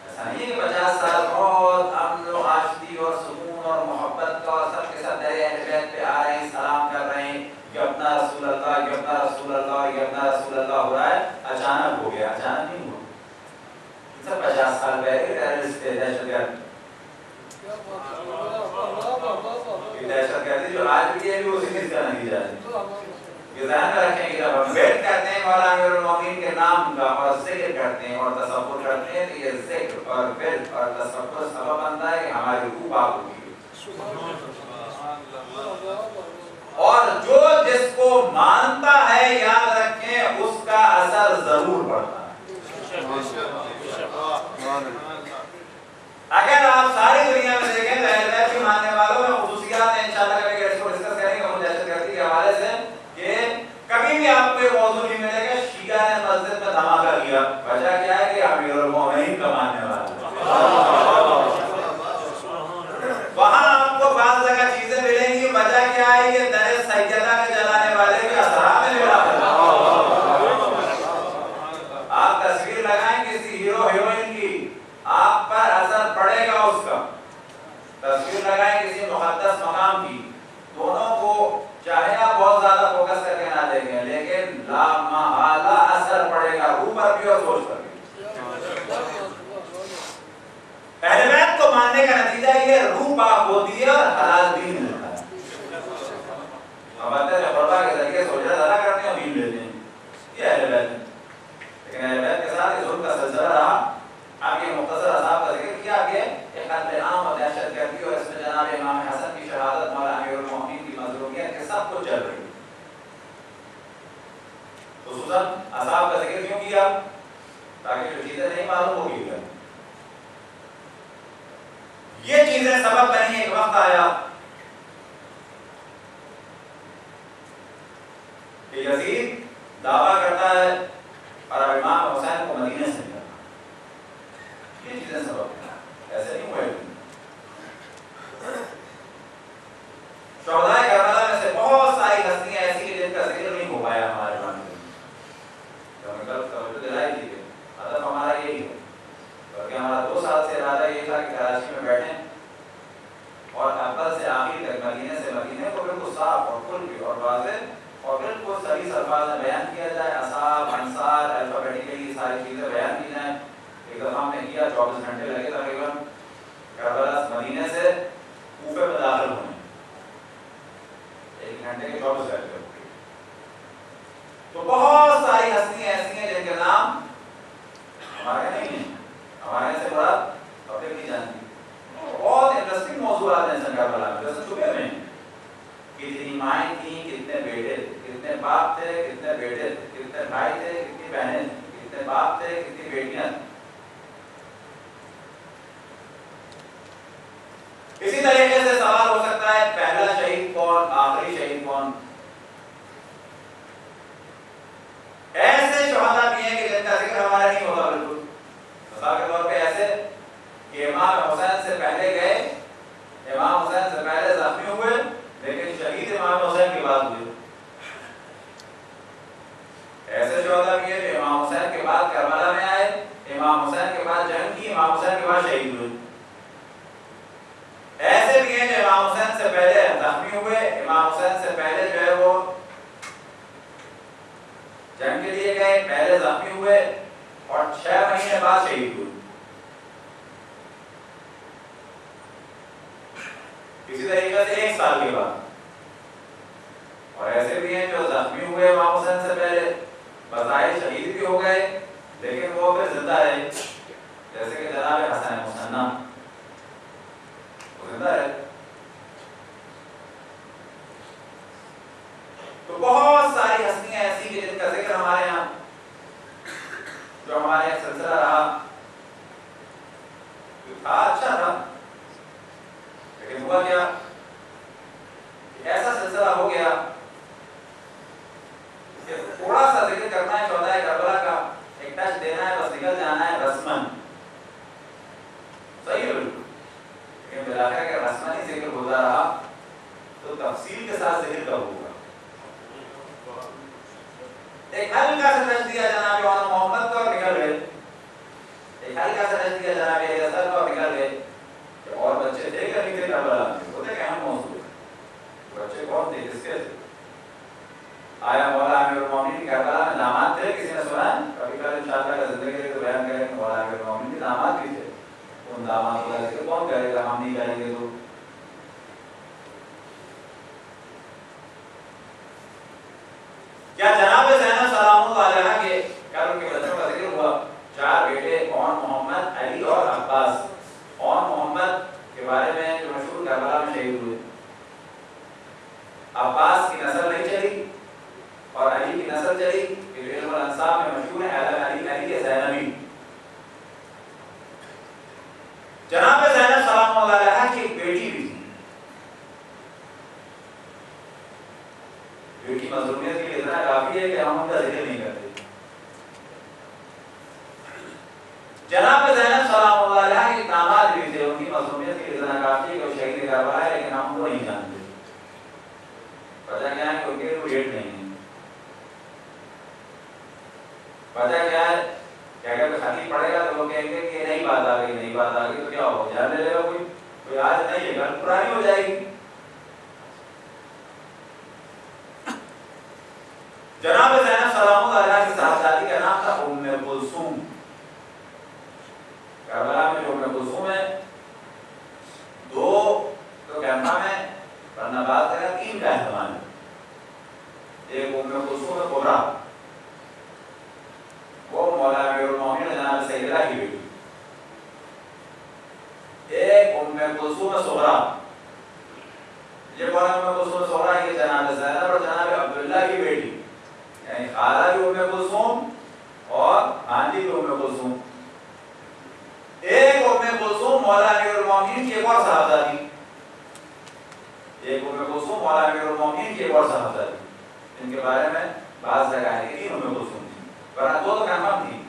ایسا نہیں ہے کہ 50 سال بہت امن و آشتی اور سکون اور محبت کا اور سب کے ساتھ در اہل بیت پہ آ رہے ہیں، سلام کر رہے ہیں، یہ اپنا رسول اللہ، یہ اپنا رسول اللہ، یہ اپنا رسول اللہ ہو رہا ہے. اچانک ہو گیا؟ اچانک نہیں ہوا. 50 سال پہلے ٹیررسٹ تھے، دہشت گرد. دہشت گردی جو آج بھی ہے اسی چیز کا نتیجہ ہے. یہ ذہن میں رکھیں کہ جب ہم ویٹ کرتے ہیں مولا امیر المومنین کے نام کا اور ذکر کرتے ہیں اور تصور کرتے ہیں تو یہ ذکر اور ویٹ اور تصور سبب بنتا ہے کہ ہماری روح پاک ہوتی ہے. اور جو جس کو مانتا ہے یاد رکھیں اس کا اثر ضرور پڑتا ہے. اگر آپ ساری دنیا میں دیکھیں تو اہل بیت کے ماننے والوں میں خصوصیات ہیں. انشاءاللہ کبھی اس کو ڈسکس کریں گے ہم دہشت گردی کے حوالے سے کہ کبھی بھی آپ کو یہ موضوع نہیں ملے گا شیعہ نے مسجد میں دھماکہ کیا. وجہ کیا ہے کہ امیر المومنین کا ماننے والا. وہاں آپ کو بعض جگہ چیزیں ملیں گی. وجہ کیا ہے؟ یہ در سیدہ کے جلانے والے کے اثرات میں ملا. آپ تصویر لگائیں کسی ہیرو ہیروئن کی آپ پر اثر پڑے گا اس کا. تصویر لگائیں کسی مقدس مقام کی، دونوں کو چاہے آپ بہت زیادہ فوکس کر کے نہ دیکھیں لیکن لا محالہ اثر پڑے گا روح پر بھی اور سوچ پر بھی. اہل بیت کو ماننے کا نتیجہ یہ روح پاک ہوتی ہے اور حلال دین ملتا ہے. ہم بندے جو قربا کے ذریعے سوچنا زیادہ کرتے ہیں اور دین لیتے ہیں، یہ اہل بیت ہے. لیکن اہل بیت کے ساتھ ظلم کا سلسلہ رہا. آپ یہ مختصر عذاب کا ذکر کیا کہ ایک قتل عام اور دہشت گردی اور اس میں جناب امام حسن کی شہادت، مولا امیر المومنین کی مظلومیت کے سب کچھ چل رہی. خصوصاً عذاب کا ذکر کیوں کیا؟ تاکہ جو چیزیں نہیں معلوم ہوگی یہ چیزیں سبب بنی. ایک وقت آیا کہ یزید دعویٰ کرتا ہے اور اب امام حسین کو مدینے سے ملا. یہ چیزیں سبب ہیں، ایسے نہیں ہوئے. شہدائے کربلا میں سے بہت ساری ہستیاں ایسی ہیں جن کا ذکر نہیں ہو پایا ہمارے بان میں. جو ہمیں کل توجہ دلائی تھی کہ ہدف ہمارا یہی ہے، بلکہ ہمارا 2 سال سے ارادہ یہ تھا کہ کراچی میں بیٹھیں اور اول سے آخر تک مدینے سے مدینے کو بالکل صاف اور کھل کے اور واضح اور بالکل صحیح الفاظ میں بیان کیا جائے. اصحاب، انصار، الفابیٹیکلی ساری چیزیں بیان کی جائیں. ایک دفعہ ہم نے کیا 24 گھنٹے لگے تقریباً کربلا مدینے سے کوفے میں داخل ہونے. 1 گھنٹے کے 24 گھنٹے. تو بہت ساری ہستیاں ایسی ہیں جن کے نام ہمارے نہیں ہیں، ہمارے سے مراد پبلک نہیں جانتی. بہت انٹرسٹنگ موضوعات ہیں کربلا میں جیسے چھپے ہوئے ہیں. کتنی مائیں تھیں، کتنے بیٹے تھے، کتنے باپ تھے، کتنے بیٹے تھے، کتنے بھائی تھے، کتنی بہنیں تھیں، کتنے باپ تھے، کتنی بیٹیاں تھیں. اسی طریقے سے سوال ہو سکتا ہے پہلا شہید کون، آخری شہید کون. ایسے شہداء بھی ہیں کہ جن کا ذکر ہمارا نہیں ہوتا. بالکل مثال کے طور پہ ایسے کہ امام حسین سے پہلے گئے، امام حسین سے پہلے زخمی ہوئے لیکن شہید صرف امام حسین کے بعد ہوئے. ایسے شہداء بھی ہیں جو امام حسین کے بعد کربلا میں آئے, امام حسین کے بعد جنگ کی, امام حسین کے بعد شہید ہوئے. ایسے بھی ہیں جو امام حسین سے پہلے زخمی ہوئے, امام حسین سے پہلے جو ہے وہ جنگ کے لیے گئے, پہلے زخمی ہوئے اور 6 مہینے بعد شہید ہوئے. اسی طریقے سے 1 سال کے بعد. اور ایسے بھی ہیں جو زخمی ہوئے امام حسین سے پہلے, بظاہر شہید بھی ہو گئے لیکن وہ پھر زندہ رہے, جیسے کہ جناب حسن مصنع وہ زندہ رہے. تو بہت ساری ہستیاں ایسی کہ جن کا ذکر ہمارے یہاں جو ہمارے ایک سلسلہ رہا تھا, اچھا تھا, لیکن ہوا کیا کہ ایسا سلسلہ ہو گیا کہ تھوڑا سا ذکر کرنا ہے شہدائے کربلا کا, ایک ٹچ دینا ہے, بس نکل جانا ہے رسمن, صحیح ہے بالکل, لیکن بلاخر کہ رسمن ہی ذکر ہوتا رہا تو تفصیل کے ساتھ ذکر کب ہوگا. ایک ہلکا سا ٹچ دیا جناب محمد کو اور نکل گئے, ایک ہلکا سا ٹچ دیا جناب حسن کو اور نکل گئے. اور بچے تھے کہ نہیں تھے کربلا میں, وہ تھے کہ اہم موضوع, بچے کون تھے, کس کے تھے؟ آیا مولا امیر المومنین کربلا میں داماد تھے, کسی نے سنا ہے؟ کبھی کل انشاءاللہ کا زندگی کے بیان کریں کہ مولا امیر المومنین داماد بھی تھے. ان دامادوں کا ذکر کون کرے گا, ہم نہیں کریں گے تو. کیا جناب زینب سلام اللہ علیہ کے کل ان کے بچوں کا ذکر ہوا؟ 4 بیٹے کون, محمد, علی اور عباس. کون محمد کے بارے میں جو مشہور کربلا میں شہید ہوئے, عباس کی نسل نہیں چلی اور علی کی نسل چلی, کہ جو علم الانساب میں مشہور ہے علی زینبی. جناب زینب سلام اللہ علیہ کی ایک بیٹی بھی تھی. بیٹی مظلومیت کے لیے اتنا کافی ہے کہ ہم ان کا ذکر نہیں کرتے. جناب زینب سلام اللہ علیہ کے داماد بھی تھے, ان کی مظلومیت کے لیے اتنا کافی ہے کہ وہ شہید کربلا ہے, لیکن ہم کو نہیں جانتے. وجہ کیا ہے کہ ان کے کوئی ڈیٹ نہیں ہے. وجہ کیا ہے کہ اگر خطیب پڑھے گا تو وہ کہیں گے کہ نئی بات آ گئی, نئی بات آ گئی, تو کیا ہو جان لے گا کوئی آج نہیں ہے, گل پرانی ہو جائے گی. جناب زینب سلام اللہ علیہ کی صاحبزادی کا نام تھا ام کلثوم. کربلا میں جو ام کلثوم ہے, 2 تو کہنا میں ورنہ بات ہے 3 کا احتمال ہے. ایک ام کلثوم کبریٰ, وہ مولا امیر المومنین جناب سیدہ کی بیٹی. ایک ام کلثوم صغریٰ, یہ مولا ام کلثوم صغریٰ یہ جناب زینب اور جناب عبداللہ کی بیٹی, یعنی خالہ بھی ام کلثوم اور بھانجی بھی ام کلثوم. ایک ام کلثوم مولا امیر المومنین کی ایک اور صاحبزادی, ایک ام کلثوم مولا امیر المومنین کی ایک اور صاحبزادی, ان کے بارے میں بعض جگہ ہے کہ 3 ام کلثوم تھی, ورنہ 2 تو کنفرم تھی.